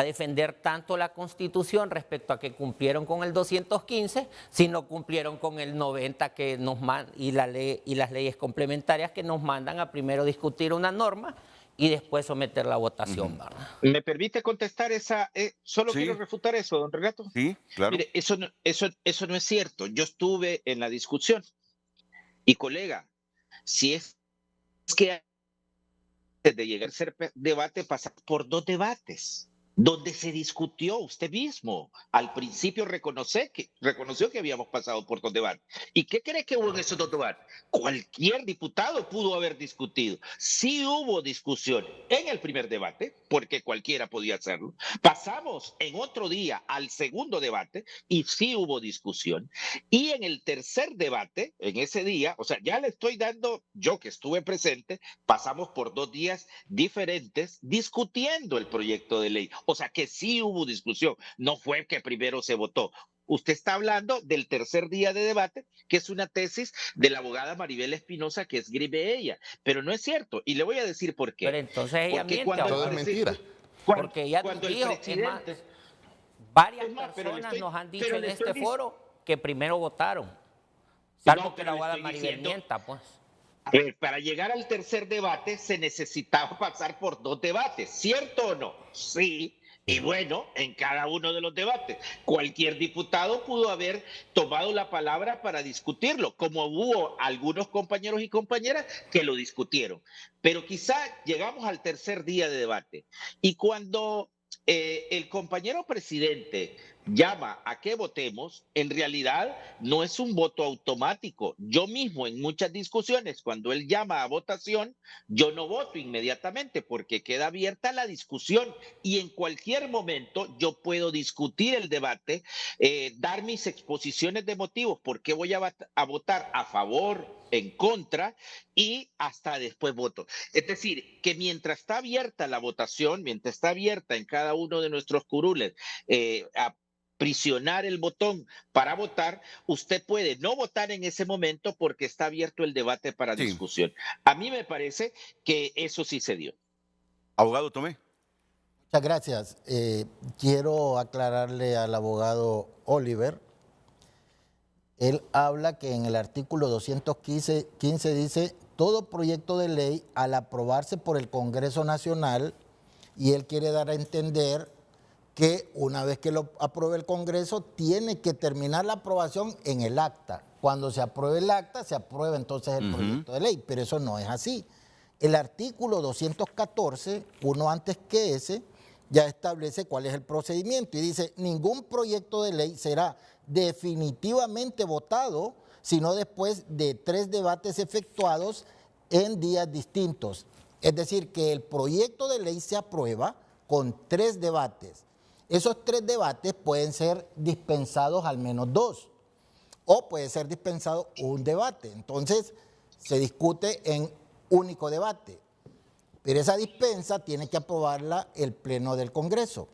defender tanto la Constitución respecto a que cumplieron con el 215, si no cumplieron con el 90 que nos y las leyes complementarias que nos mandan a primero discutir una norma y después someterla a votación, ¿verdad? ¿Me permite contestar esa? Solo Sí. quiero refutar eso, don Renato. Sí, claro. Mire, eso no es cierto. Yo estuve en la discusión. Y colega, si es que antes de llegar a ser debate, pasa por 2 debates, donde se discutió usted mismo. Al principio reconoció que habíamos pasado por 2 debates. ¿Y qué cree que hubo en esos 2 debates? Cualquier diputado pudo haber discutido. Sí hubo discusión en el primer debate, porque cualquiera podía hacerlo. Pasamos en otro día al segundo debate y sí hubo discusión. Y en el tercer debate, en ese día, o sea, ya le estoy dando, yo que estuve presente, pasamos por 2 días diferentes discutiendo el proyecto de ley. O sea que sí hubo discusión, no fue que primero se votó. Usted está hablando del tercer día de debate, que es una tesis de la abogada Maribel Espinosa que escribe ella, pero no es cierto. Y le voy a decir por qué. Pero entonces ella Porque miente, Todo es abogado. mentira. Porque ella nos cuando el dijo, presidente... varias Es más, pero le personas estoy- nos han dicho pero en le este estoy foro que primero votaron. Salvo No, que pero la le abogada estoy Maribel diciendo- mienta, pues. A ver, para llegar al tercer debate se necesitaba pasar por 2 debates, ¿cierto o no? Sí. Y bueno, en cada uno de los debates, cualquier diputado pudo haber tomado la palabra para discutirlo, como hubo algunos compañeros y compañeras que lo discutieron. Pero quizá llegamos al tercer día de debate. Y cuando el compañero presidente llama a que votemos, en realidad no es un voto automático. Yo mismo en muchas discusiones, cuando él llama a votación, yo no voto inmediatamente porque queda abierta la discusión y en cualquier momento yo puedo discutir el debate, dar mis exposiciones de motivos, por qué voy a votar a favor, en contra y hasta después voto. Es decir, que mientras está abierta la votación, mientras está abierta en cada uno de nuestros curules, a prisionar el botón para votar, usted puede no votar en ese momento porque está abierto el debate para Sí. discusión. A mí me parece que eso sí se dio. Abogado Tomé. Muchas gracias. Quiero aclararle al abogado Oliver. Él habla que en el artículo 215 dice, todo proyecto de ley al aprobarse por el Congreso Nacional, y él quiere dar a entender que una vez que lo apruebe el Congreso, tiene que terminar la aprobación en el acta. Cuando se apruebe el acta, se aprueba entonces el proyecto de ley, pero eso no es así. El artículo 214, uno antes que ese, ya establece cuál es el procedimiento y dice, ningún proyecto de ley será definitivamente votado, sino después de 3 debates efectuados en días distintos. Es decir, que el proyecto de ley se aprueba con 3 debates. Esos 3 debates pueden ser dispensados al menos 2 o puede ser dispensado un debate. Entonces, se discute en único debate. Pero esa dispensa tiene que aprobarla el Pleno del Congreso.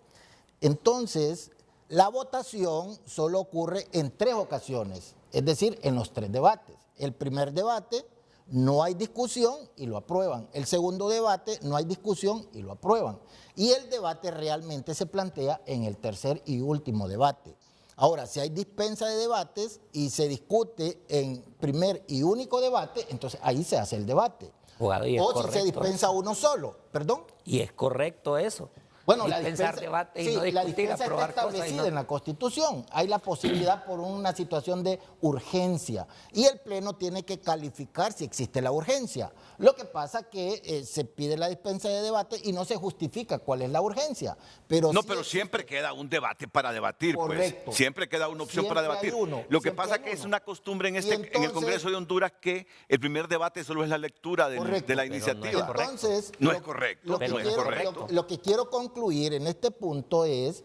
Entonces, la votación solo ocurre en 3 ocasiones, es decir, en los 3 debates. El primer debate no hay discusión y lo aprueban. El segundo debate no hay discusión y lo aprueban. Y el debate realmente se plantea en el tercer y último debate. Ahora, si hay dispensa de debates y se discute en primer y único debate, entonces ahí se hace el debate. Abogado, y es O si se correcto dispensa eso. uno solo, ¿perdón? Y es correcto eso. Bueno, dispensar debates y sí, no la discutir, dispensa está aprobar cosas. establecida en la Constitución. Hay la posibilidad por una situación de urgencia y el Pleno tiene que calificar si existe la urgencia. Lo que pasa es que se pide la dispensa de debate y no se justifica cuál es la urgencia. Pero No, sí pero existe. siempre queda un debate para debatir, Correcto. pues. Siempre queda una opción para Siempre hay debatir. uno, Lo que siempre pasa hay es que es uno. una costumbre en, Y en el entonces- Congreso de Honduras que el primer debate solo es la lectura Correcto. de la Pero no es iniciativa. correcto. Entonces, No es correcto, Lo que, no es quiero, correcto. lo que quiero concluir en este punto es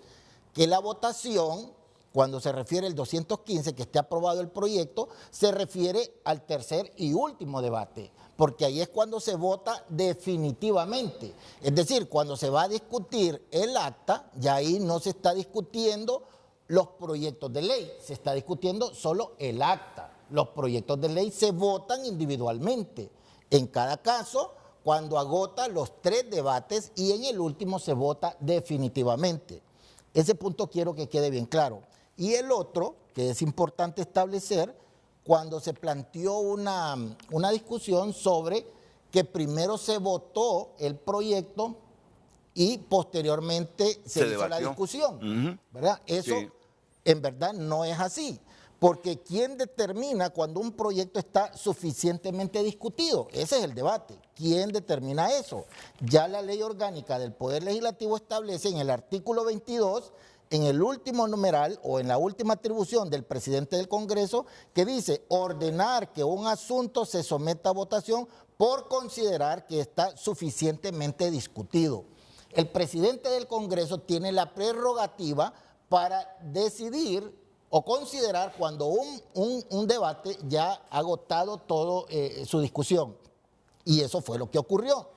que la votación, cuando se refiere al 215, que esté aprobado el proyecto, se refiere al tercer y último debate, porque ahí es cuando se vota definitivamente. Es decir, cuando se va a discutir el acta, ya ahí no se está discutiendo los proyectos de ley, se está discutiendo solo el acta. Los proyectos de ley se votan individualmente. En cada caso, cuando agota los 3 debates y en el último se vota definitivamente. Ese punto quiero que quede bien claro. Y el otro, que es importante establecer, cuando se planteó una discusión sobre que primero se votó el proyecto y posteriormente se hizo la debatió. discusión, ¿verdad? Eso Sí. en verdad no es así. Porque ¿quién determina cuando un proyecto está suficientemente discutido? Ese es el debate. ¿Quién determina eso? Ya la ley orgánica del Poder Legislativo establece en el artículo 22, en el último numeral o en la última atribución del presidente del Congreso, que dice ordenar que un asunto se someta a votación por considerar que está suficientemente discutido. El presidente del Congreso tiene la prerrogativa para decidir o considerar cuando un debate ya ha agotado toda su discusión. Y eso fue lo que ocurrió.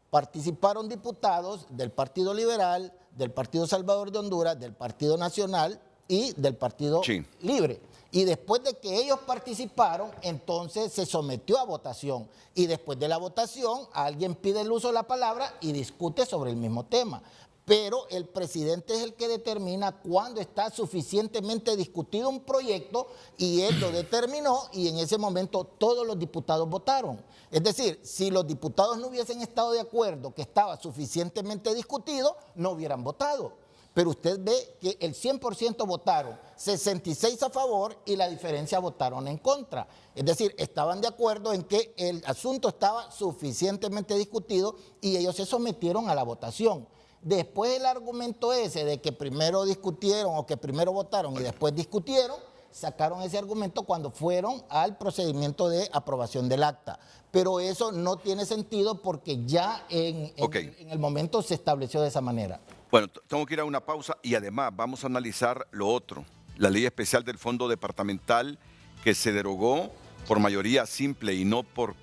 Participaron diputados del Partido Liberal, del Partido Salvador de Honduras, del Partido Nacional, y del Partido Sí. Libre. Y después de que ellos participaron, entonces se sometió a votación. Y después de la votación, alguien pide el uso de la palabra y discute sobre el mismo tema. Pero el presidente es el que determina cuándo está suficientemente discutido un proyecto y él lo determinó y en ese momento todos los diputados votaron. Es decir, si los diputados no hubiesen estado de acuerdo que estaba suficientemente discutido, no hubieran votado. Pero usted ve que el 100% votaron, 66 a favor y la diferencia votaron en contra. Es decir, estaban de acuerdo en que el asunto estaba suficientemente discutido y ellos se sometieron a la votación. Después el argumento ese de que primero discutieron o que primero votaron y después discutieron, sacaron ese argumento cuando fueron al procedimiento de aprobación del acta. Pero eso no tiene sentido porque ya en el momento se estableció de esa manera. Bueno, tengo que ir a una pausa y además vamos a analizar lo otro. La ley especial del Fondo Departamental que se derogó por mayoría simple y no por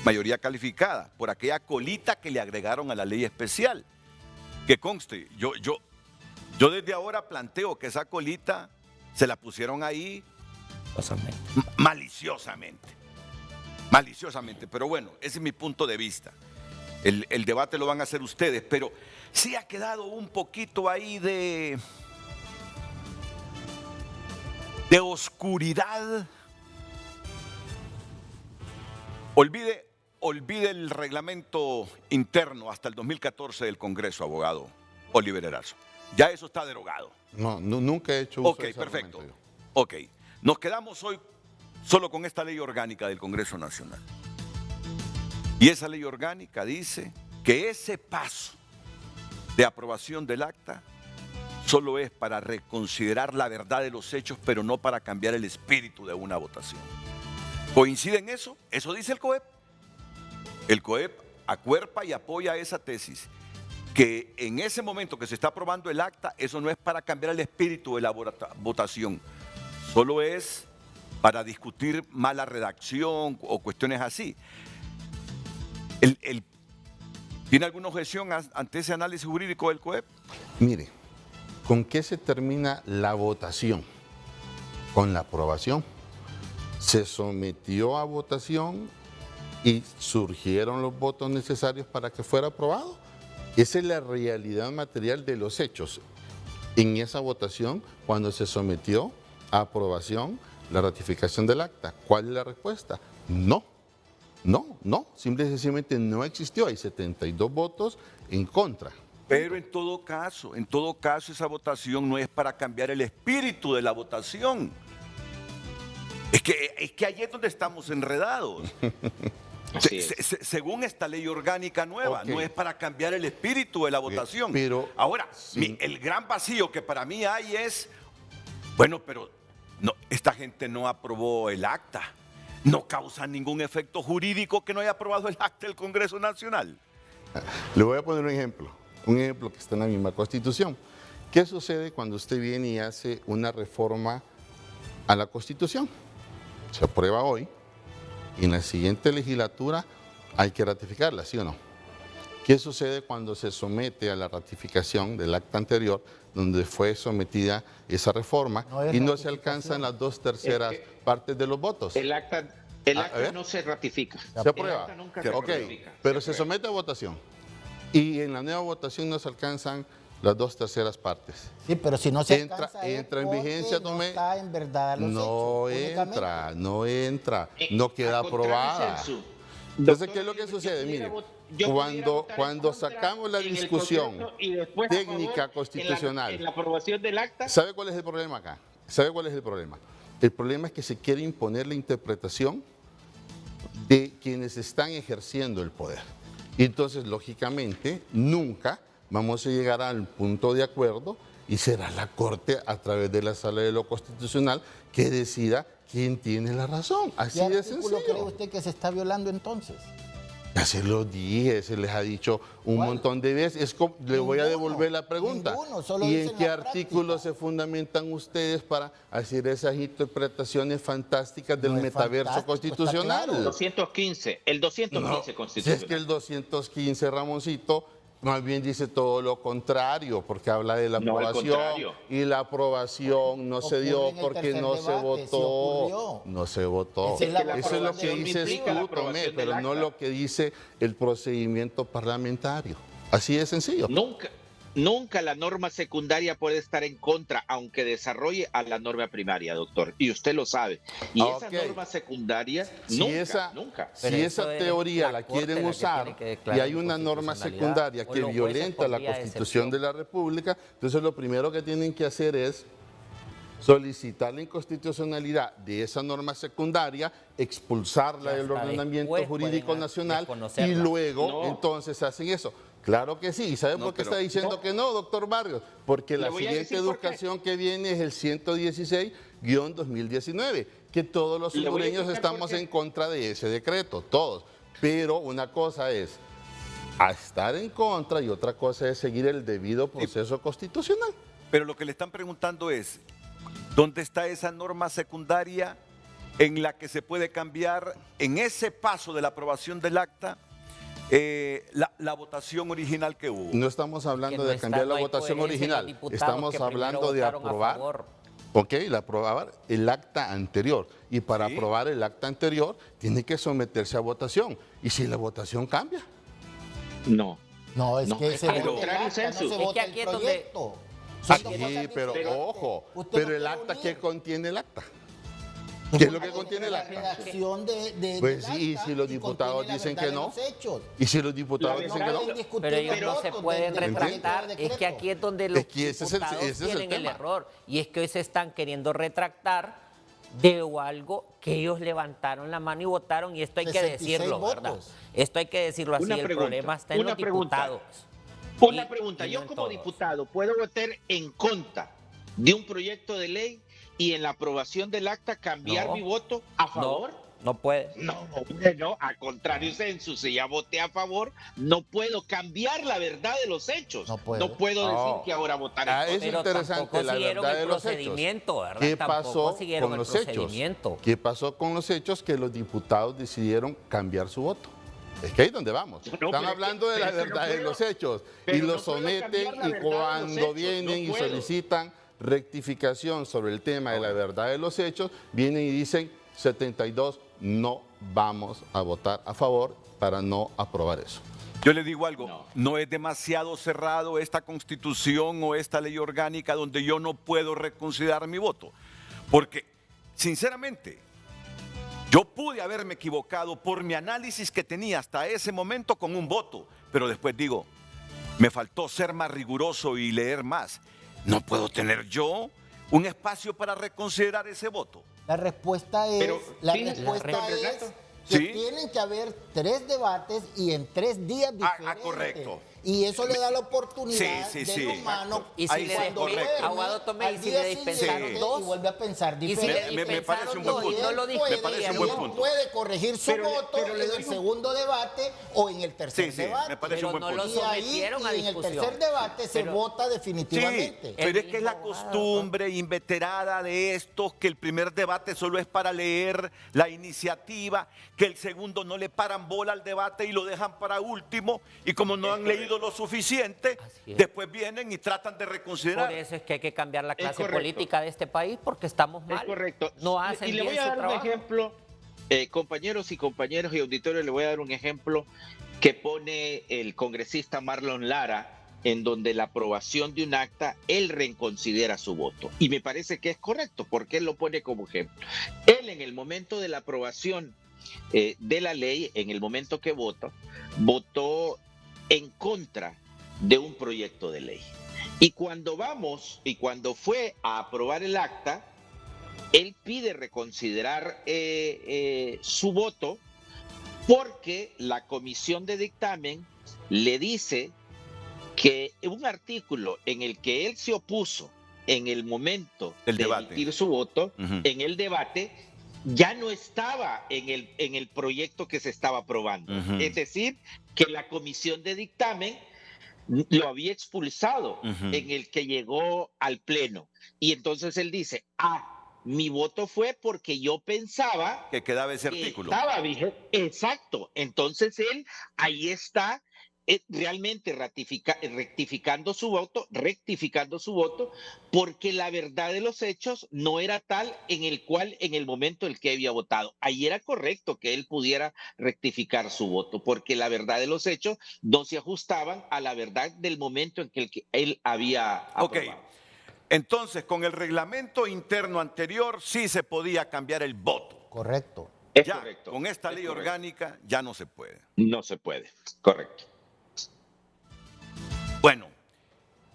mayoría calificada, por aquella colita que le agregaron a la ley especial. Que conste, yo desde ahora planteo que esa colita se la pusieron ahí maliciosamente. Maliciosamente, pero bueno, ese es mi punto de vista. El debate lo van a hacer ustedes, pero sí ha quedado un poquito ahí de oscuridad. Olvide el reglamento interno hasta el 2014 del Congreso, abogado Oliver Erazo. Ya eso está derogado. No, nunca he hecho uso de ese perfecto. argumento. Ok, nos quedamos hoy solo con esta ley orgánica del Congreso Nacional. Y esa ley orgánica dice que ese paso de aprobación del acta solo es para reconsiderar la verdad de los hechos, pero no para cambiar el espíritu de una votación. ¿Coincide en eso? Eso dice el COEP. El COEP acuerpa y apoya esa tesis, que en ese momento que se está aprobando el acta, eso no es para cambiar el espíritu de la votación, solo es para discutir mala redacción o cuestiones así. ¿Tiene alguna objeción ante ese análisis jurídico del COEP? Mire, ¿con qué se termina la votación? Con la aprobación. Se sometió a votación y surgieron los votos necesarios para que fuera aprobado. Esa es la realidad material de los hechos. En esa votación, cuando se sometió a aprobación la ratificación del acta, ¿cuál es la respuesta? No. No, simple y sencillamente no existió. Hay 72 votos en contra. Pero en todo caso, esa votación no es para cambiar el espíritu de la votación. Es que ahí es donde estamos enredados. Según esta ley orgánica nueva, no es para cambiar el espíritu de la votación. Pero, ahora, el gran vacío que para mí hay es, bueno, pero no, esta gente no aprobó el acta. No causa ningún efecto jurídico que no haya aprobado el acta del Congreso Nacional. Le voy a poner un ejemplo que está en la misma Constitución. ¿Qué sucede cuando usted viene y hace una reforma a la Constitución? Se aprueba hoy y en la siguiente legislatura hay que ratificarla, ¿sí o no? ¿Qué sucede cuando se somete a la ratificación del acta anterior, donde fue sometida esa reforma y no se alcanzan las 2/3 partes de los votos? El acta no se ratifica. Se aprueba. El acta nunca se ratifica. Pero se somete a votación y en la nueva votación no se alcanzan las 2/3 partes. Sí, pero si no se entra alcanza en vigencia, no está en verdad los hechos, no entra, no queda aprobada. Entonces, ¿qué es lo que sucede? Mire, cuando sacamos la discusión técnica constitucional, en la aprobación del acta, ¿sabe cuál es el problema acá? ¿Sabe cuál es el problema? El problema es que se quiere imponer la interpretación de quienes están ejerciendo el poder. Y entonces, lógicamente, nunca vamos a llegar al punto de acuerdo y será la Corte, a través de la Sala de lo Constitucional, que decida quién tiene la razón. Así de sencillo. ¿Qué cree usted que se está violando entonces? Ya se lo dije, se les ha dicho un montón de veces. Le voy a devolver la pregunta. ¿Y en qué artículos se fundamentan ustedes para hacer esas interpretaciones fantásticas del metaverso constitucional? El 215 constitucional. Si es que el 215, Ramoncito, Más bien dice todo lo contrario, porque habla de la No, al aprobación contrario. y la aprobación no se Ocurre dio en el porque tercer no se debate, sí votó. ocurrió. No se votó. Esa es la Eso es lo aprobación que de dices implica la tú, Tomé, aprobación pero del no acta. lo que dice el procedimiento parlamentario. Así de sencillo. Nunca la norma secundaria puede estar en contra, aunque desarrolle a la norma primaria, doctor. Y usted lo sabe. Y esa Ok. norma secundaria, Si nunca. Pero Si eso esa es teoría la la Corte quieren la que usar tiene que y declarar hay una norma inconstitucionalidad, secundaria o que los jueces violenta por la vía de Constitución de excepción. la República, entonces lo primero que tienen que hacer es solicitar la inconstitucionalidad de esa norma secundaria, expulsarla Y del hasta ordenamiento después jurídico pueden nacional y desconocerla. luego No. entonces hacen eso. Claro que sí. ¿Y sabe No, por qué pero- está diciendo que no, doctor Barrios? Porque Le la voy a siguiente decir por qué. educación que viene es el 116-2019, que todos los Le voy a hondureños explicar por estamos qué. en contra de ese decreto, todos. Pero una cosa es a estar en contra y otra cosa es seguir el debido proceso constitucional. Pero lo que le están preguntando es, ¿dónde está esa norma secundaria en la que se puede cambiar en ese paso de la aprobación del acta la votación original que hubo? No estamos hablando Que no de está, cambiar no la hay votación coherencia en los original, diputados estamos que primero hablando de votaron a aprobar, favor. ok, aprobar el acta anterior. Y para Sí. aprobar el acta anterior tiene que someterse a votación. ¿Y si la votación cambia? No. No, es No, que es se que vota al el contrario, acta, no Celso. se Es que vota aquí el es donde- proyecto. Son dos Sí, cosas pero diferentes. ojo, Usted pero no el puede acta, unir. ¿qué contiene el acta? Pues ¿Qué es lo que una contiene el la acta? redacción Pues del sí, y acta si los y diputados contiene la dicen verdad que de no. los hechos. Y si los diputados La dicen verdad que es no. que discutir Pero ellos los no se votos pueden del retractar. decreto. Es que aquí es donde los Es que ese es el- diputados ese es el tienen el tema. error. Y es que hoy se están queriendo retractar de algo que ellos levantaron la mano y votaron. Y esto hay que 66 decirlo, ¿verdad? votos. Esto hay que decirlo así. Una El pregunta, problema está en una los pregunta. diputados. Una Y- pregunta. y Yo no en como todos. diputado puedo votar en contra de un proyecto de ley y en la aprobación del acta cambiar No. mi voto a favor. No puede. No, no, al contrario, Censo, si ya voté a favor, no puedo cambiar la verdad de los hechos. No puede. No puedo No. decir que ahora votar en Ah, contra. es Pero interesante tampoco la siguieron verdad el de los procedimiento, hechos. ¿verdad? ¿Qué Tampoco pasó siguieron con el los hechos? procedimiento. ¿Qué pasó con los hechos? Que los diputados decidieron cambiar su voto. Es que ahí es donde vamos. No, Están pero hablando de pero la es que no verdad de puedo- los hechos y pero lo no puedo someten cambiar la y verdad de los cuando hechos, vienen no y puedo. solicitan rectificación sobre el tema de la verdad de los hechos, vienen y dicen 72, no vamos a votar a favor para no aprobar eso. Yo le digo algo, No. no es demasiado cerrado esta constitución o esta ley orgánica donde yo no puedo reconsiderar mi voto. Porque, sinceramente, yo pude haberme equivocado por mi análisis que tenía hasta ese momento con un voto, pero después digo, me faltó ser más riguroso y leer más. ¿No puedo tener yo un espacio para reconsiderar ese voto? La respuesta es, Pero, la fíjese, respuesta la es Renato. que Sí. tienen que haber 3 debates y en 3 días diferentes. correcto. Y eso le da la oportunidad Sí, del sí. humano. Y si Ahí le sí, cuando correcto. duerme, Abogado Tomé, al y si día le dispensaron siguiente, dos, y vuelve a pensar y si diferente. le Me dispensaron parece un buen dos y punto. no lo Él puede, Me parece un discutieron, buen él punto. puede corregir su Pero voto le en el digo- segundo debate o en el tercer Sí, sí, debate. me parece Pero un buen no punto. lo Y ahí, sometieron a y en el discusión. tercer debate se Pero- vota Sí, definitivamente. pero es que es la mismo abogado, costumbre inveterada de estos, que el primer debate solo es para leer la iniciativa, que el segundo no le paran bola al debate y lo dejan para último, y como no han leído lo suficiente, Así es. después vienen y tratan de reconsiderar. Por eso es que hay que cambiar la Es clase correcto. política de este país porque estamos mal. Es correcto. No hacen y le bien voy a su dar trabajo. un ejemplo, compañeros y auditores, le voy a dar un ejemplo que pone el congresista Marlon Lara, en donde la aprobación de un acta, él reconsidera su voto. Y me parece que es correcto, porque él lo pone como ejemplo. Él en el momento de la aprobación de la ley, en el momento que votó en contra de un proyecto de ley. Y cuando fue a aprobar el acta, él pide reconsiderar su voto porque la comisión de dictamen le dice que un artículo en el que él se opuso en el momento El de debate. emitir su voto, Ujú. en el debate, ya no estaba en el proyecto que se estaba aprobando. Ujú. Es decir, que la comisión de dictamen lo había expulsado Ujú. en el que llegó al pleno. Y entonces él dice, mi voto fue porque yo pensaba Que quedaba ese que artículo. estaba vigente. Exacto. Entonces él ahí está realmente rectificando su voto, porque la verdad de los hechos no era tal en el momento en el que había votado. Ahí era correcto que él pudiera rectificar su voto, porque la verdad de los hechos no se ajustaban a la verdad del momento en que él había aprobado. Ok, entonces con el reglamento interno anterior sí se podía cambiar el voto. Correcto. Es Ya, correcto. con esta ley orgánica ya no se puede. No se puede, correcto. Bueno,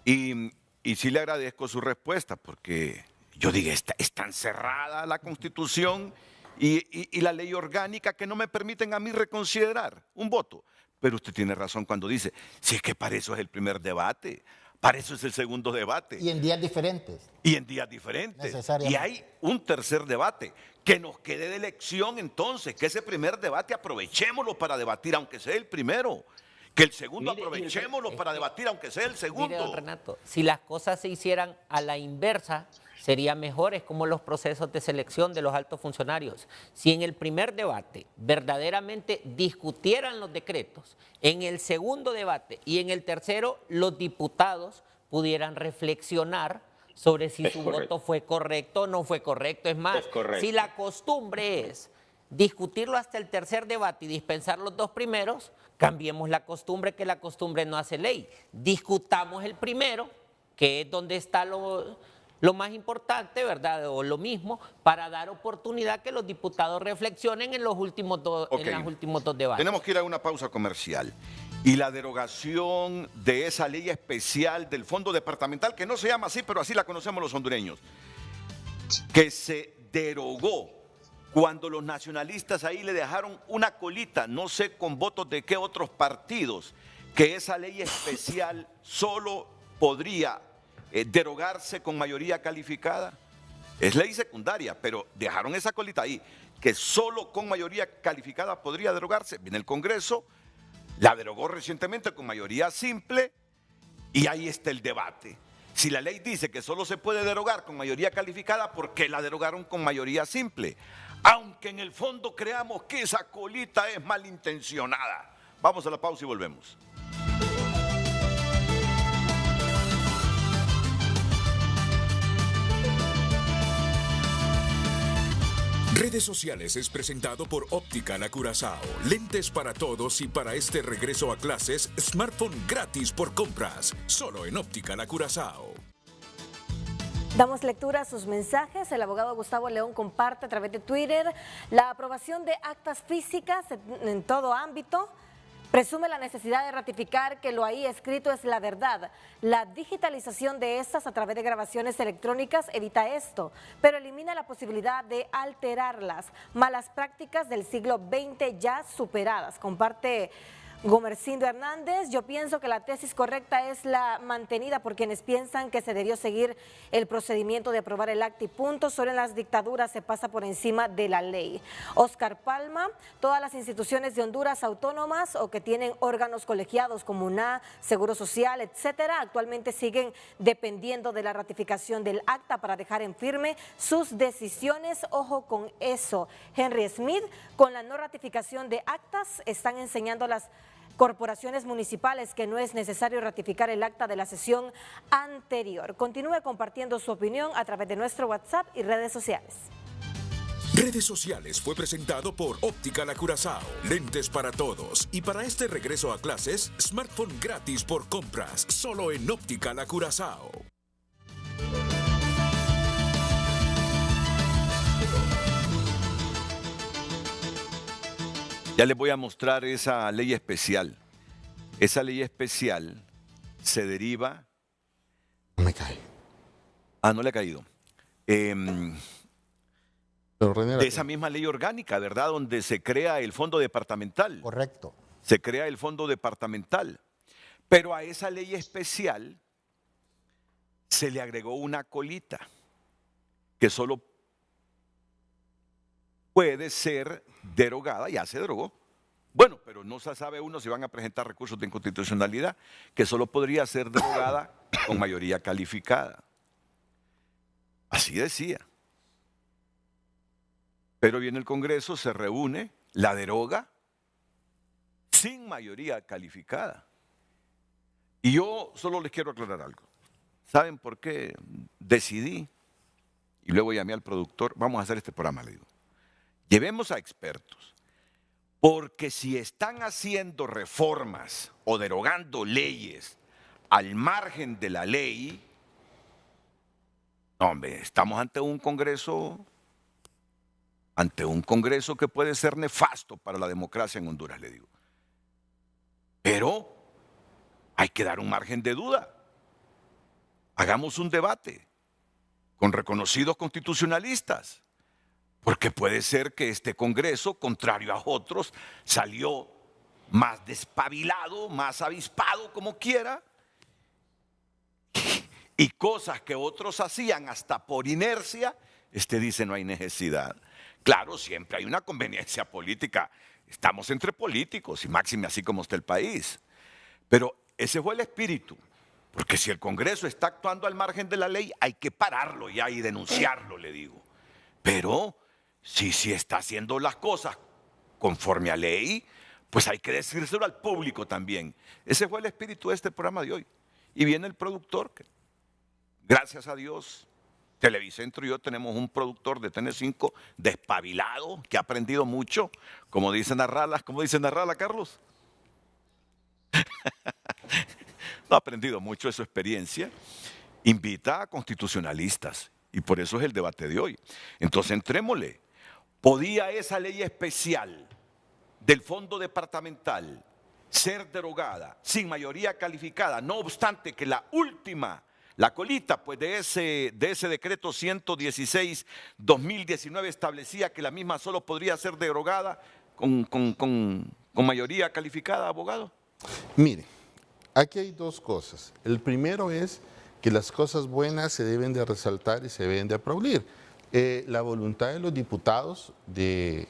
y sí le agradezco su respuesta, porque yo digo, es tan cerrada la Constitución y la ley orgánica que no me permiten a mí reconsiderar un voto. Pero usted tiene razón cuando dice, si es que para eso es el primer debate, para eso es el segundo debate. Y en días diferentes. Y en días diferentes. Necesariamente. Y hay un tercer debate. Que nos quede de elección entonces, que ese primer debate aprovechémoslo para debatir, aunque sea el primero. Que el segundo aprovechémoslo para debatir, aunque sea el segundo. Mire, don Renato, si las cosas se hicieran a la inversa, sería mejor. Es como los procesos de selección de los altos funcionarios. Si en el primer debate verdaderamente discutieran los decretos, en el segundo debate y en el tercero los diputados pudieran reflexionar sobre si su voto fue correcto o no fue correcto. Es más, si la costumbre es discutirlo hasta el tercer debate y dispensar los dos primeros, cambiemos la costumbre, que la costumbre no hace ley. Discutamos el primero, que es donde está lo más importante, ¿verdad? O lo mismo, para dar oportunidad que los diputados reflexionen en los últimos en los últimos dos debates. Tenemos que ir a una pausa comercial. Y la derogación de esa ley especial del Fondo Departamental, que no se llama así, pero así la conocemos los hondureños, que se derogó cuando los nacionalistas ahí le dejaron una colita, no sé con votos de qué otros partidos, que esa ley especial solo podría derogarse con mayoría calificada. Es ley secundaria, pero dejaron esa colita ahí, que solo con mayoría calificada podría derogarse. Viene el Congreso, la derogó recientemente con mayoría simple y ahí está el debate. Si la ley dice que solo se puede derogar con mayoría calificada, ¿por qué la derogaron con mayoría simple? Aunque en el fondo creamos que esa colita es malintencionada. Vamos a la pausa y volvemos. Redes Sociales es presentado por Óptica La Curazao. Lentes para todos y para este regreso a clases, smartphone gratis por compras. Solo en Óptica La Curazao. Damos lectura a sus mensajes. El abogado Gustavo León comparte a través de Twitter la aprobación de actas físicas en todo ámbito. Presume la necesidad de ratificar que lo ahí escrito es la verdad. La digitalización de estas a través de grabaciones electrónicas evita esto, pero elimina la posibilidad de alterarlas. Malas prácticas del siglo XX ya superadas. Comparte Gomercindo Hernández. Yo pienso que la tesis correcta es la mantenida por quienes piensan que se debió seguir el procedimiento de aprobar el acta y punto. Solo en las dictaduras se pasa por encima de la ley. Oscar Palma, todas las instituciones de Honduras autónomas o que tienen órganos colegiados como UNA, Seguro Social, etcétera, actualmente siguen dependiendo de la ratificación del acta para dejar en firme sus decisiones. Ojo con eso. Henry Smith, con la no ratificación de actas, están enseñando a las corporaciones municipales que no es necesario ratificar el acta de la sesión anterior. Continúe compartiendo su opinión a través de nuestro WhatsApp y redes sociales. Redes Sociales fue presentado por Óptica La Curazao. Lentes para todos. Y para este regreso a clases, smartphone gratis por compras. Solo en Óptica La Curazao. Ya les voy a mostrar esa ley especial. Esa ley especial se deriva... No me cae. Ah, no le ha caído. Pero René, De esa misma ley orgánica, ¿verdad? Donde se crea el fondo departamental. Correcto. Se crea el fondo departamental. Pero a esa ley especial se le agregó una colita que solo puede ser derogada, ya se derogó. Bueno, pero no se sabe uno si van a presentar recursos de inconstitucionalidad, que solo podría ser derogada con mayoría calificada. Así decía. Pero viene el Congreso, se reúne, la deroga sin mayoría calificada. Y yo solo les quiero aclarar algo. ¿Saben por qué decidí? Y luego llamé al productor, vamos a hacer este programa, le digo. Llevemos a expertos, porque si están haciendo reformas o derogando leyes al margen de la ley, hombre, estamos ante un Congreso que puede ser nefasto para la democracia en Honduras, le digo. Pero hay que dar un margen de duda. Hagamos un debate con reconocidos constitucionalistas, porque puede ser que este Congreso, contrario a otros, salió más despabilado, más avispado, como quiera, y cosas que otros hacían hasta por inercia, dice no hay necesidad. Claro, siempre hay una conveniencia política, estamos entre políticos y máxime así como está el país, pero ese fue el espíritu. Porque si el Congreso está actuando al margen de la ley, hay que pararlo ya y denunciarlo, le digo. Pero si está haciendo las cosas conforme a ley, pues hay que decírselo al público también. Ese fue el espíritu de este programa de hoy. Y viene el productor, que gracias a Dios, Televicentro y yo tenemos un productor de TN5 despabilado, que ha aprendido mucho, como dice Narrala, Carlos. No ha aprendido mucho de su experiencia, invita a constitucionalistas y por eso es el debate de hoy. Entonces entrémosle. ¿Podía esa ley especial del fondo departamental ser derogada sin mayoría calificada, no obstante que la última, la colita pues de ese decreto 116-2019 establecía que la misma solo podría ser derogada con mayoría calificada, abogado? Mire, aquí hay dos cosas. El primero es que las cosas buenas se deben de resaltar y se deben de aplaudir. La voluntad de los diputados de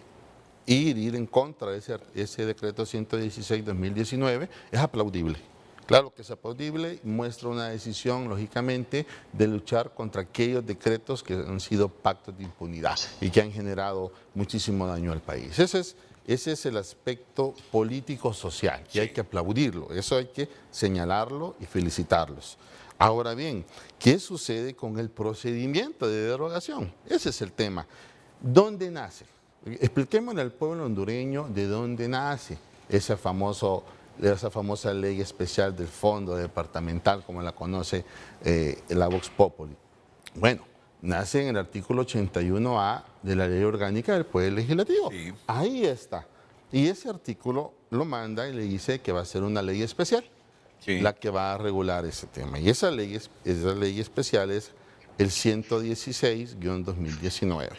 ir en contra de ese decreto 116-2019 es aplaudible. Claro que es aplaudible y muestra una decisión, lógicamente, de luchar contra aquellos decretos que han sido pactos de impunidad y que han generado muchísimo daño al país. Ese es el aspecto político-social y hay que aplaudirlo, eso hay que señalarlo y felicitarlos. Ahora bien, ¿qué sucede con el procedimiento de derogación? Ese es el tema. ¿Dónde nace? Expliquémosle al pueblo hondureño de dónde nace esa famosa ley especial del fondo departamental, como la conoce la Vox Populi. Bueno, nace en el artículo 81A de la Ley Orgánica del Poder Legislativo. Sí. Ahí está. Y ese artículo lo manda y le dice que va a ser una ley especial, sí, la que va a regular ese tema. Y esa ley especial es el 116-2019.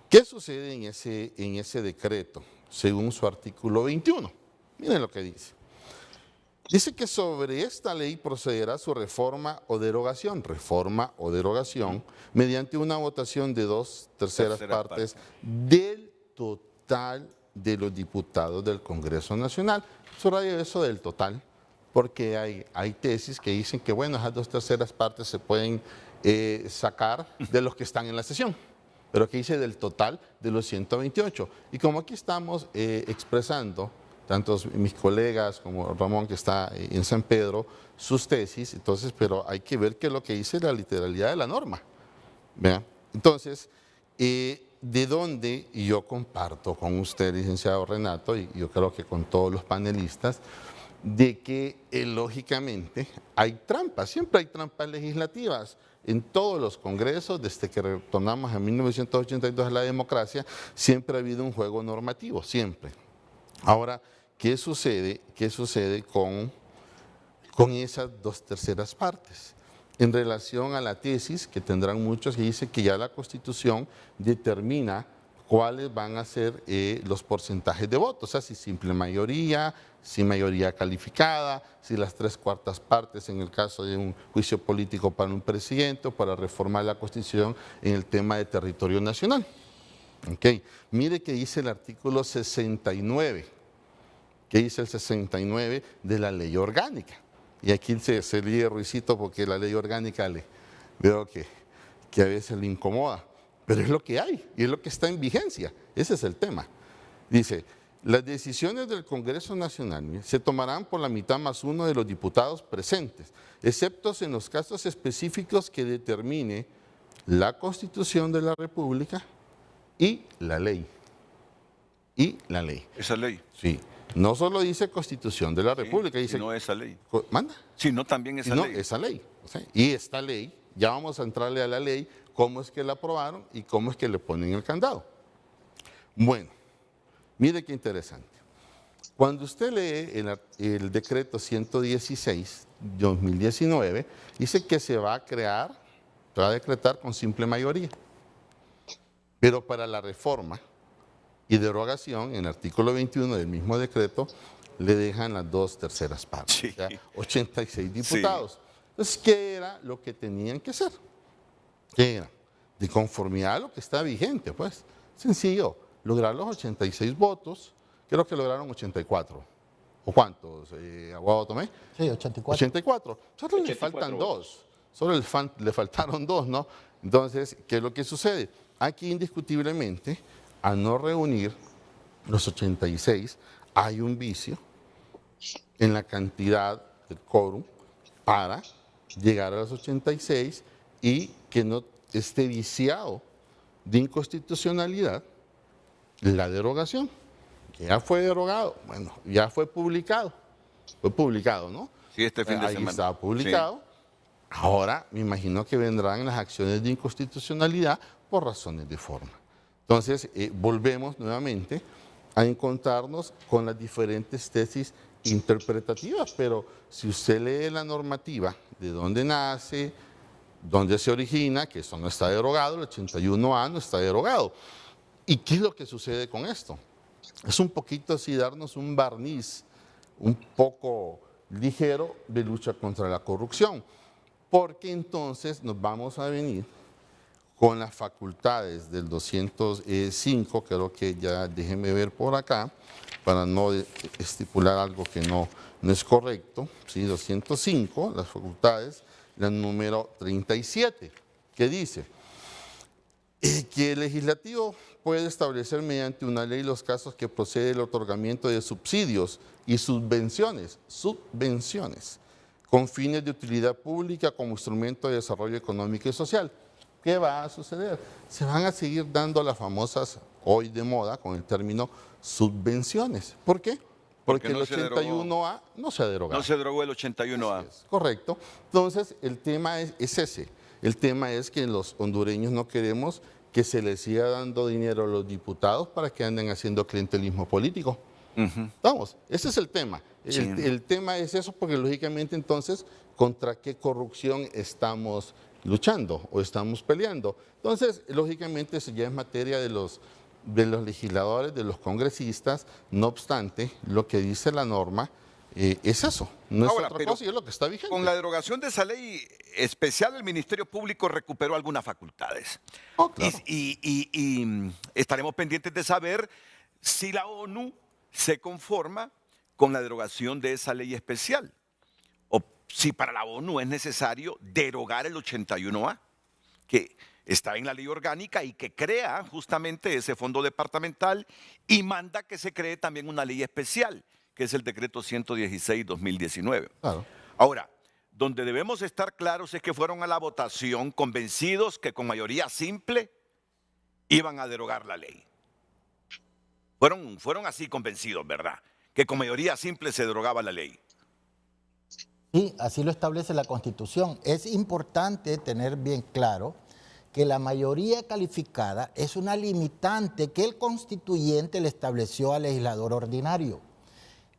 ¿Qué sucede en ese decreto, según su artículo 21? Miren lo que dice. Dice que sobre esta ley procederá su reforma o derogación, mediante una votación de 2/3 partes del total de los diputados del Congreso Nacional. Subrayo eso del total, porque hay tesis que dicen que, bueno, esas 2/3 partes se pueden sacar de los que están en la sesión, pero que dice del total de los 128. Y como aquí estamos expresando, tanto mis colegas como Ramón, que está en San Pedro, sus tesis, entonces, pero hay que ver qué es lo que dice la literalidad de la norma. ¿Vean? Entonces, de dónde yo comparto con usted, licenciado Renato, y yo creo que con todos los panelistas, de que lógicamente hay trampas, siempre hay trampas legislativas. En todos los congresos, desde que retornamos en 1982 a la democracia, siempre ha habido un juego normativo, siempre. Ahora, ¿qué sucede con esas 2/3 partes? En relación a la tesis, que tendrán muchos, que dice que ya la Constitución determina cuáles van a ser los porcentajes de votos, o sea, si simple mayoría, si mayoría calificada, si las 3/4 partes en el caso de un juicio político para un presidente o para reformar la Constitución en el tema de territorio nacional. Okay. Mire que dice el artículo 69, que dice el 69 de la ley orgánica. Y aquí se ríe Ruicito porque la ley orgánica veo que a veces le incomoda, pero es lo que hay y es lo que está en vigencia. Ese es el tema. Dice, las decisiones del Congreso Nacional se tomarán por la mitad más uno de los diputados presentes, excepto en los casos específicos que determine la Constitución de la República y la ley. Y la ley. Esa ley. Sí. No solo dice Constitución de la República, dice... No esa ley. ¿Manda? Sí, no también esa no, ley. esa ley. ¿Sí? Y esta ley, ya vamos a entrarle a la ley, cómo es que la aprobaron y cómo es que le ponen el candado. Bueno, mire qué interesante. Cuando usted lee el decreto 116/2019, dice que se va a decretar con simple mayoría. Pero para la reforma y derogación, en el artículo 21 del mismo decreto, le dejan las 2/3 partes, Sí. o sea, 86 diputados. Sí. Entonces, ¿qué era lo que tenían que hacer? ¿Qué era? De conformidad a lo que está vigente, pues. Sencillo, lograr los 86 votos, creo que lograron 84. ¿O cuántos, abogado Tomé? Sí, 84. 84. Solo 84 le faltan dos. Solo le faltaron dos, ¿no? Entonces, ¿qué es lo que sucede? Aquí, indiscutiblemente, a no reunir los 86, hay un vicio en la cantidad del quórum para llegar a los 86 y que no esté viciado de inconstitucionalidad la derogación, que ya fue derogado, bueno, ya fue publicado, ¿no? Sí, este fin de semana. Ahí estaba publicado. Sí. Ahora me imagino que vendrán las acciones de inconstitucionalidad por razones de forma. Entonces, volvemos nuevamente a encontrarnos con las diferentes tesis interpretativas, pero si usted lee la normativa de dónde nace, dónde se origina, que eso no está derogado, el 81A no está derogado. ¿Y qué es lo que sucede con esto? Es un poquito así darnos un barniz un poco ligero de lucha contra la corrupción, porque entonces nos vamos a venir con las facultades del 205, creo que ya déjenme ver por acá, para no estipular algo que no es correcto, ¿sí? 205, las facultades, la número 37, que dice que el legislativo puede establecer mediante una ley los casos que procede el otorgamiento de subsidios y subvenciones, con fines de utilidad pública como instrumento de desarrollo económico y social. ¿Qué va a suceder? Se van a seguir dando las famosas, hoy de moda, con el término subvenciones. ¿Por qué? Porque el 81A no se ha derogado. No se derogó el 81A. Correcto. Entonces, el tema es ese. El tema es que los hondureños no queremos que se les siga dando dinero a los diputados para que anden haciendo clientelismo político. Vamos, ese es el tema. Sí. El tema es eso porque, lógicamente, entonces, ¿contra qué corrupción estamos luchando o estamos peleando? Entonces, lógicamente, eso ya es materia de los legisladores, de los congresistas. No obstante, lo que dice la norma es eso, no es otra cosa y es lo que está vigente. Con la derogación de esa ley especial, el Ministerio Público recuperó algunas facultades. Claro. Y estaremos pendientes de saber si la ONU se conforma con la derogación de esa ley especial, o si para la ONU es necesario derogar el 81A, que está en la ley orgánica y que crea justamente ese fondo departamental y manda que se cree también una ley especial, que es el decreto 116/2019. Claro. Ahora, donde debemos estar claros es que fueron a la votación convencidos que con mayoría simple iban a derogar la ley. Fueron así convencidos, ¿verdad? Que con mayoría simple se derogaba la ley. Sí, así lo establece la Constitución. Es importante tener bien claro que la mayoría calificada es una limitante que el constituyente le estableció al legislador ordinario.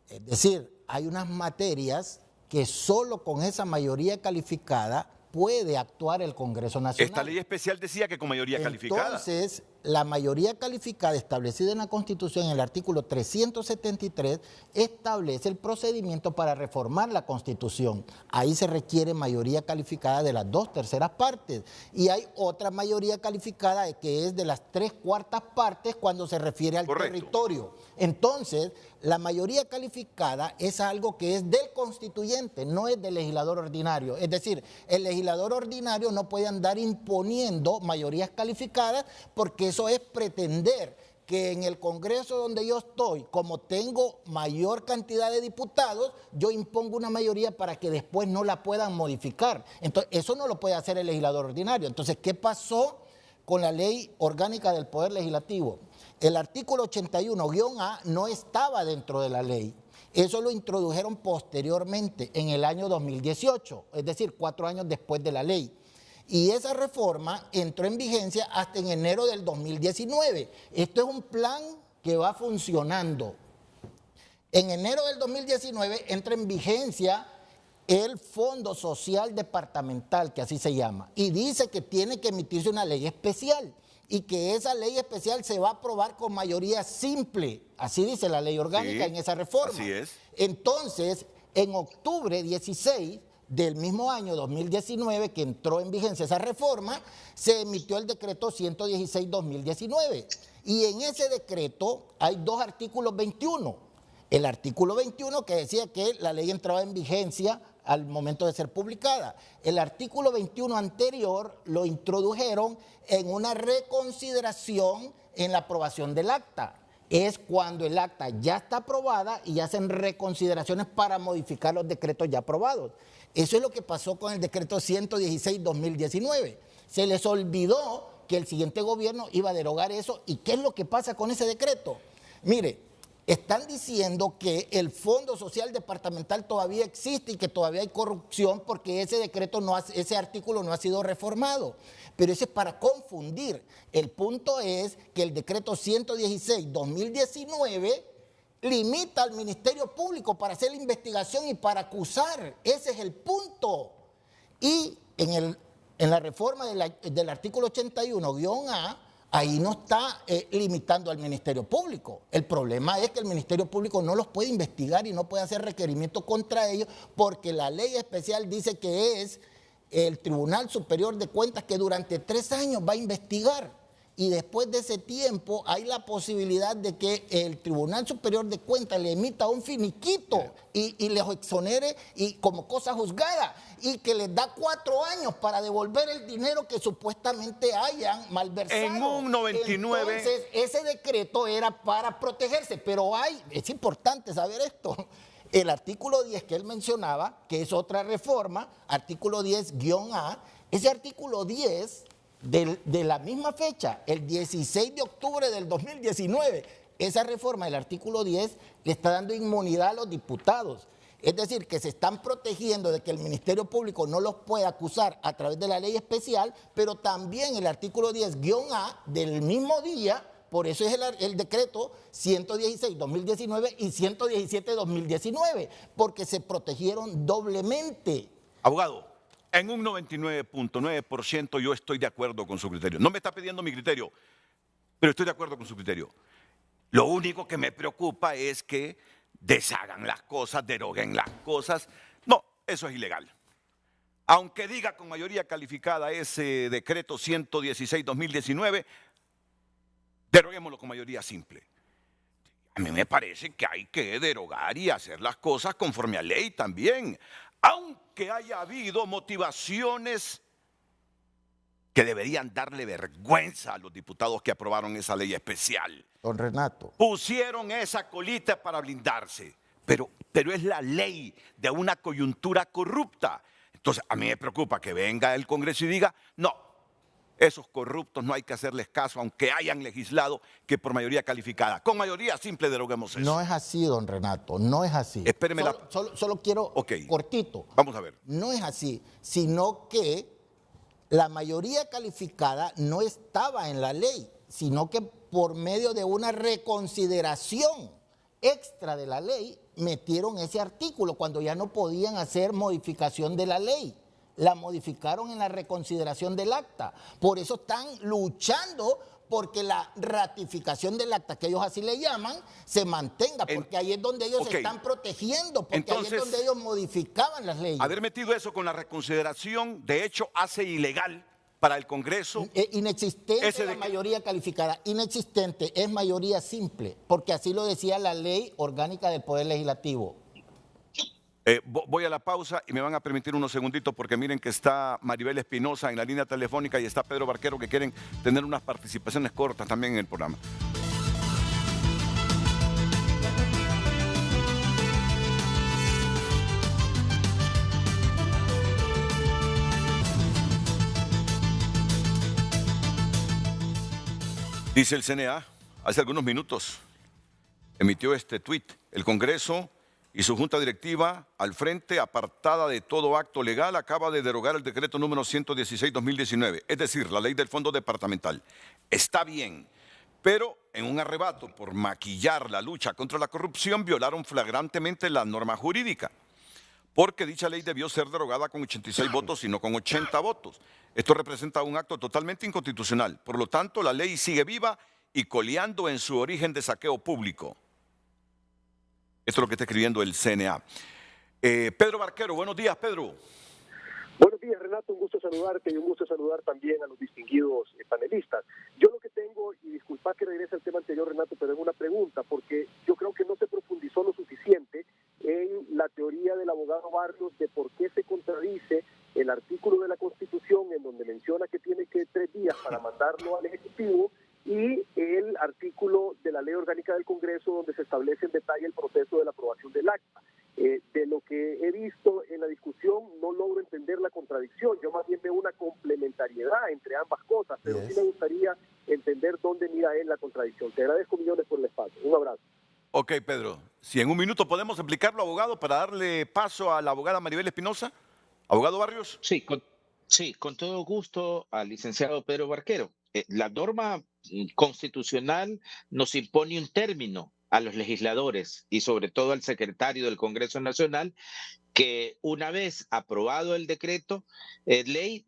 Es decir, hay unas materias que solo con esa mayoría calificada puede actuar el Congreso Nacional. Esta ley especial decía que con mayoría calificada. Entonces, la mayoría calificada establecida en la Constitución, en el artículo 373, establece el procedimiento para reformar la Constitución. Ahí se requiere mayoría calificada de las 2/3 partes. Y hay otra mayoría calificada que es de las 3/4 partes cuando se refiere al territorio. Entonces, la mayoría calificada es algo que es del constituyente, no es del legislador ordinario. Es decir, el legislador ordinario no puede andar imponiendo mayorías calificadas porque eso es pretender que en el Congreso donde yo estoy, como tengo mayor cantidad de diputados, yo impongo una mayoría para que después no la puedan modificar. Entonces, eso no lo puede hacer el legislador ordinario. Entonces, ¿qué pasó con la Ley Orgánica del Poder Legislativo? El artículo 81-A no estaba dentro de la ley. Eso lo introdujeron posteriormente, en el año 2018, es decir, 4 años después de la ley. Y esa reforma entró en vigencia hasta en enero del 2019. Esto es un plan que va funcionando. En enero del 2019 entra en vigencia el Fondo Social Departamental, que así se llama, y dice que tiene que emitirse una ley especial y que esa ley especial se va a aprobar con mayoría simple. Así dice la ley orgánica en esa reforma. Así es. Entonces, en octubre 16 del mismo año 2019, que entró en vigencia esa reforma, se emitió el decreto 116-2019. Y en ese decreto hay 2 artículos 21. El artículo 21 que decía que la ley entraba en vigencia al momento de ser publicada. El artículo 21 anterior lo introdujeron en una reconsideración en la aprobación del acta. Es cuando el acta ya está aprobada y hacen reconsideraciones para modificar los decretos ya aprobados. Eso es lo que pasó con el decreto 116-2019. Se les olvidó que el siguiente gobierno iba a derogar eso. ¿Y qué es lo que pasa con ese decreto? Mire, están diciendo que el Fondo Social Departamental todavía existe y que todavía hay corrupción porque ese decreto ese artículo no ha sido reformado. Pero eso es para confundir. El punto es que el decreto 116-2019 limita al Ministerio Público para hacer la investigación y para acusar. Ese es el punto. Y en la reforma del artículo 81-A, ahí no está limitando al Ministerio Público. El problema es que el Ministerio Público no los puede investigar y no puede hacer requerimientos contra ellos porque la ley especial dice que es el Tribunal Superior de Cuentas que durante 3 años va a investigar. Y después de ese tiempo hay la posibilidad de que el Tribunal Superior de Cuentas le emita un finiquito y les exonere y como cosa juzgada y que les da 4 años para devolver el dinero que supuestamente hayan malversado. En un 99. Entonces, ese decreto era para protegerse, pero es importante saber esto. El artículo 10 que él mencionaba, que es otra reforma, artículo 10-A, ese artículo 10 de la misma fecha, el 16 de octubre del 2019, esa reforma del artículo 10 le está dando inmunidad a los diputados. Es decir, que se están protegiendo de que el Ministerio Público no los pueda acusar a través de la ley especial, pero también el artículo 10-A del mismo día, por eso es el decreto 116-2019 y 117-2019, porque se protegieron doblemente. Abogado, en un 99.9% yo estoy de acuerdo con su criterio. No me está pidiendo mi criterio, pero estoy de acuerdo con su criterio. Lo único que me preocupa es que deshagan las cosas, deroguen las cosas. No, eso es ilegal. Aunque diga con mayoría calificada ese decreto 116-2019, deroguémoslo con mayoría simple. A mí me parece que hay que derogar y hacer las cosas conforme a ley también. Aunque haya habido motivaciones que deberían darle vergüenza a los diputados que aprobaron esa ley especial. Don Renato. Pusieron esa colita para blindarse, pero es la ley de una coyuntura corrupta. Entonces, a mí me preocupa que venga el Congreso y diga, no, esos corruptos no hay que hacerles caso, aunque hayan legislado que por mayoría calificada. Con mayoría simple deroguemos eso. No es así, don Renato, no es así. Espéreme solo quiero cortito. Vamos a ver. No es así, sino que la mayoría calificada no estaba en la ley, sino que por medio de una reconsideración extra de la ley metieron ese artículo cuando ya no podían hacer modificación de la ley. La modificaron en la reconsideración del acta. Por eso están luchando porque la ratificación del acta, que ellos así le llaman, se mantenga, porque ahí es donde ellos se están protegiendo, porque entonces, ahí es donde ellos modificaban las leyes. Haber metido eso con la reconsideración, de hecho, hace ilegal para el Congreso. Inexistente la mayoría calificada, inexistente, es mayoría simple, porque así lo decía la Ley Orgánica del Poder Legislativo. Voy a la pausa y me van a permitir unos segunditos porque miren que está Maribel Espinosa en la línea telefónica y está Pedro Barquero que quieren tener unas participaciones cortas también en el programa. Dice el CNA, hace algunos minutos emitió este tuit. El Congreso y su Junta Directiva, al frente, apartada de todo acto legal, acaba de derogar el decreto número 116-2019, es decir, la ley del Fondo Departamental. Está bien, pero en un arrebato por maquillar la lucha contra la corrupción, violaron flagrantemente la norma jurídica, porque dicha ley debió ser derogada con 86 votos y no con 80 votos. Esto representa un acto totalmente inconstitucional. Por lo tanto, la ley sigue viva y coleando en su origen de saqueo público. Esto es lo que está escribiendo el CNA. Pedro Barquero, buenos días, Pedro. Buenos días, Renato, un gusto saludarte y un gusto saludar también a los distinguidos panelistas. Yo lo que tengo, y disculpa que regrese al tema anterior, Renato, pero es una pregunta, porque yo creo que no se profundizó lo suficiente en la teoría del abogado Barrios de por qué se contradice el artículo de la Constitución en donde menciona que tiene que 3 días para mandarlo al Ejecutivo y el artículo de la Ley Orgánica del Congreso donde se establece en detalle el proceso de la aprobación del acta. De lo que he visto en la discusión no logro entender la contradicción, yo más bien veo una complementariedad entre ambas cosas, pero sí me gustaría entender dónde mira él la contradicción. Te agradezco millones por el espacio, un abrazo. Ok, Pedro, si en un minuto podemos explicarlo, abogado, para darle paso a la abogada Maribel Espinosa. Abogado Barrios. Sí, con todo gusto al licenciado Pedro Barquero. La norma constitucional nos impone un término a los legisladores y sobre todo al secretario del Congreso Nacional, que una vez aprobado el decreto ley,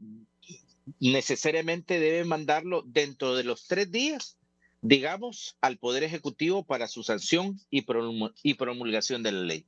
necesariamente debe mandarlo dentro de los 3 días, digamos, al Poder Ejecutivo para su sanción y promulgación de la ley.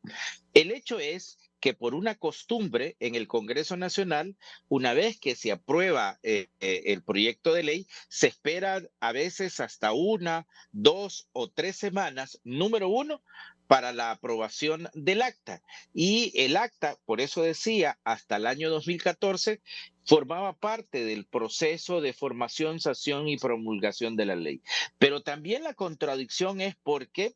El hecho es que por una costumbre en el Congreso Nacional, una vez que se aprueba el proyecto de ley, se espera a veces hasta 1, 2 o 3 semanas, número 1, para la aprobación del acta. Y el acta, por eso decía, hasta el año 2014, formaba parte del proceso de formación, sanción y promulgación de la ley. Pero también la contradicción es porque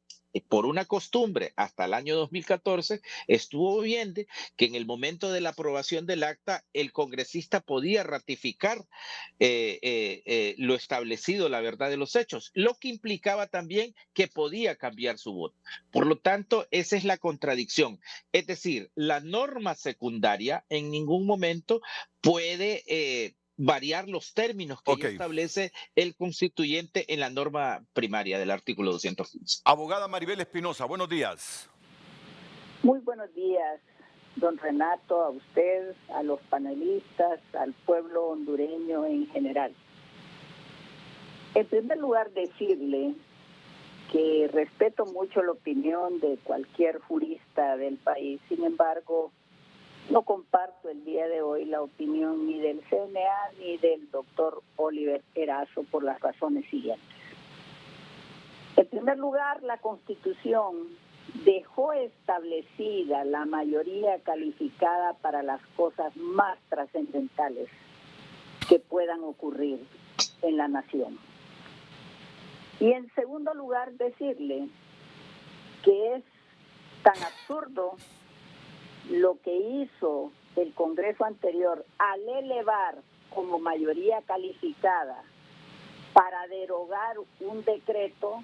por una costumbre, hasta el año 2014, estuvo bien que en el momento de la aprobación del acta, el congresista podía ratificar lo establecido, la verdad de los hechos, lo que implicaba también que podía cambiar su voto. Por lo tanto, esa es la contradicción. Es decir, la norma secundaria en ningún momento puede variar los términos que ya establece el constituyente en la norma primaria del artículo 215. Abogada Maribel Espinosa, buenos días. Muy buenos días, don Renato, a usted, a los panelistas, al pueblo hondureño en general. En primer lugar, decirle que respeto mucho la opinión de cualquier jurista del país, sin embargo, no comparto el día de hoy la opinión ni del CNA ni del doctor Oliver Erazo por las razones siguientes. En primer lugar, la Constitución dejó establecida la mayoría calificada para las cosas más trascendentales que puedan ocurrir en la nación. Y en segundo lugar, decirle que es tan absurdo lo que hizo el Congreso anterior al elevar como mayoría calificada para derogar un decreto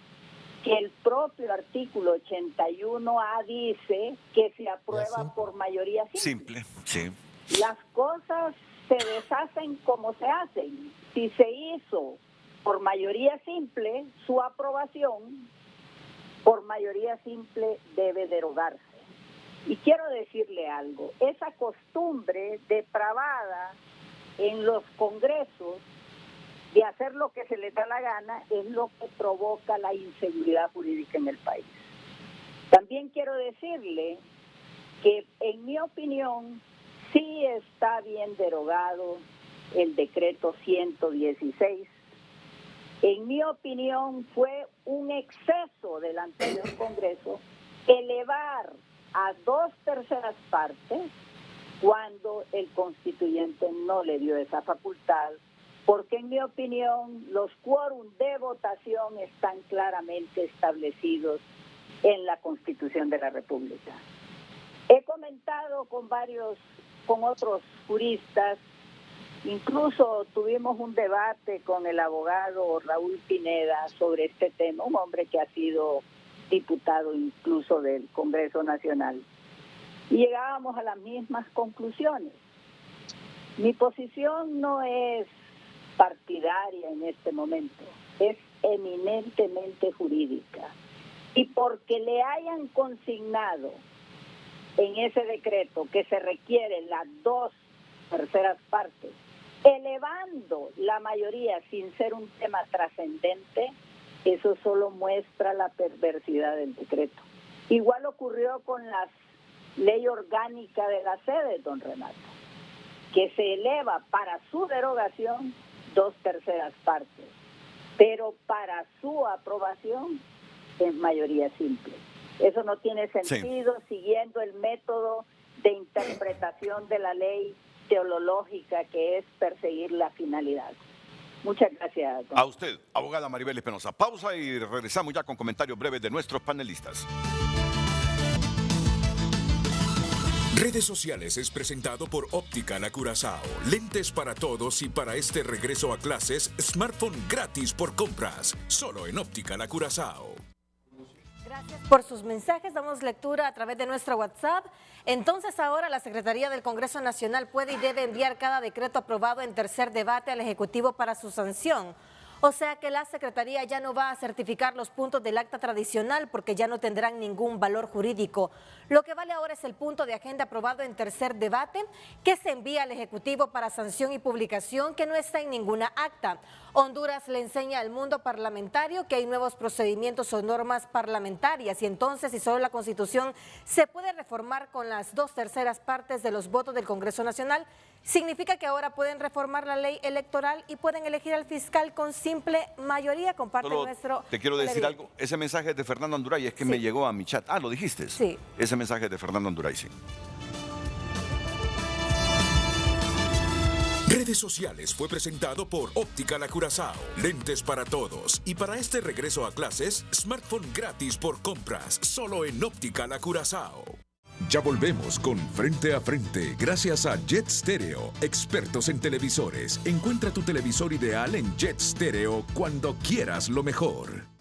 que el propio artículo 81A dice que se aprueba por mayoría simple. Sí. Las cosas se deshacen como se hacen. Si se hizo por mayoría simple, su aprobación por mayoría simple debe derogarse. Y quiero decirle algo, esa costumbre depravada en los congresos de hacer lo que se les da la gana es lo que provoca la inseguridad jurídica en el país. También quiero decirle que, en mi opinión, sí está bien derogado el decreto 116. En mi opinión, fue un exceso del anterior Congreso elevar a 2/3 partes cuando el constituyente no le dio esa facultad, porque en mi opinión los quórum de votación están claramente establecidos en la Constitución de la República. He comentado con otros juristas Incluso tuvimos un debate con el abogado Raúl Pineda sobre este tema, un hombre que ha sido diputado incluso del Congreso Nacional. Y llegábamos a las mismas conclusiones. Mi posición no es partidaria en este momento, es eminentemente jurídica. Y porque le hayan consignado en ese decreto que se requieren las 2/3 partes, elevando la mayoría sin ser un tema trascendente, eso solo muestra la perversidad del decreto. Igual ocurrió con la ley orgánica de la sede, don Renato, que se eleva para su derogación 2/3 partes, pero para su aprobación es mayoría simple. Eso no tiene sentido siguiendo el método de interpretación de la ley teológica que es perseguir la finalidad. Muchas gracias. A usted, abogada Maribel Espinosa. Pausa y regresamos ya con comentarios breves de nuestros panelistas. Redes Sociales es presentado por Óptica La Curazao. Lentes para todos y para este regreso a clases, smartphone gratis por compras. Solo en Óptica La Curazao. Gracias por sus mensajes. Damos lectura a través de nuestro WhatsApp. Entonces ahora la Secretaría del Congreso Nacional puede y debe enviar cada decreto aprobado en tercer debate al Ejecutivo para su sanción. O sea que la Secretaría ya no va a certificar los puntos del acta tradicional porque ya no tendrán ningún valor jurídico. Lo que vale ahora es el punto de agenda aprobado en tercer debate que se envía al Ejecutivo para sanción y publicación, que no está en ninguna acta. Honduras le enseña al mundo parlamentario que hay nuevos procedimientos o normas parlamentarias y entonces si solo la Constitución se puede reformar con las 2/3 partes de los votos del Congreso Nacional, significa que ahora pueden reformar la ley electoral y pueden elegir al fiscal con simple mayoría. Comparte nuestro... Te quiero decir algo, ese mensaje es de Fernando Anduray, es que me llegó a mi chat. Ah, ¿lo dijiste? Sí. Ese mensaje es de Fernando Anduray, sí. Redes Sociales fue presentado por Óptica La Curazao. Lentes para todos. Y para este regreso a clases, smartphone gratis por compras. Solo en Óptica La Curazao. Ya volvemos con Frente a Frente, gracias a Jet Stereo, expertos en televisores. Encuentra tu televisor ideal en Jet Stereo cuando quieras lo mejor.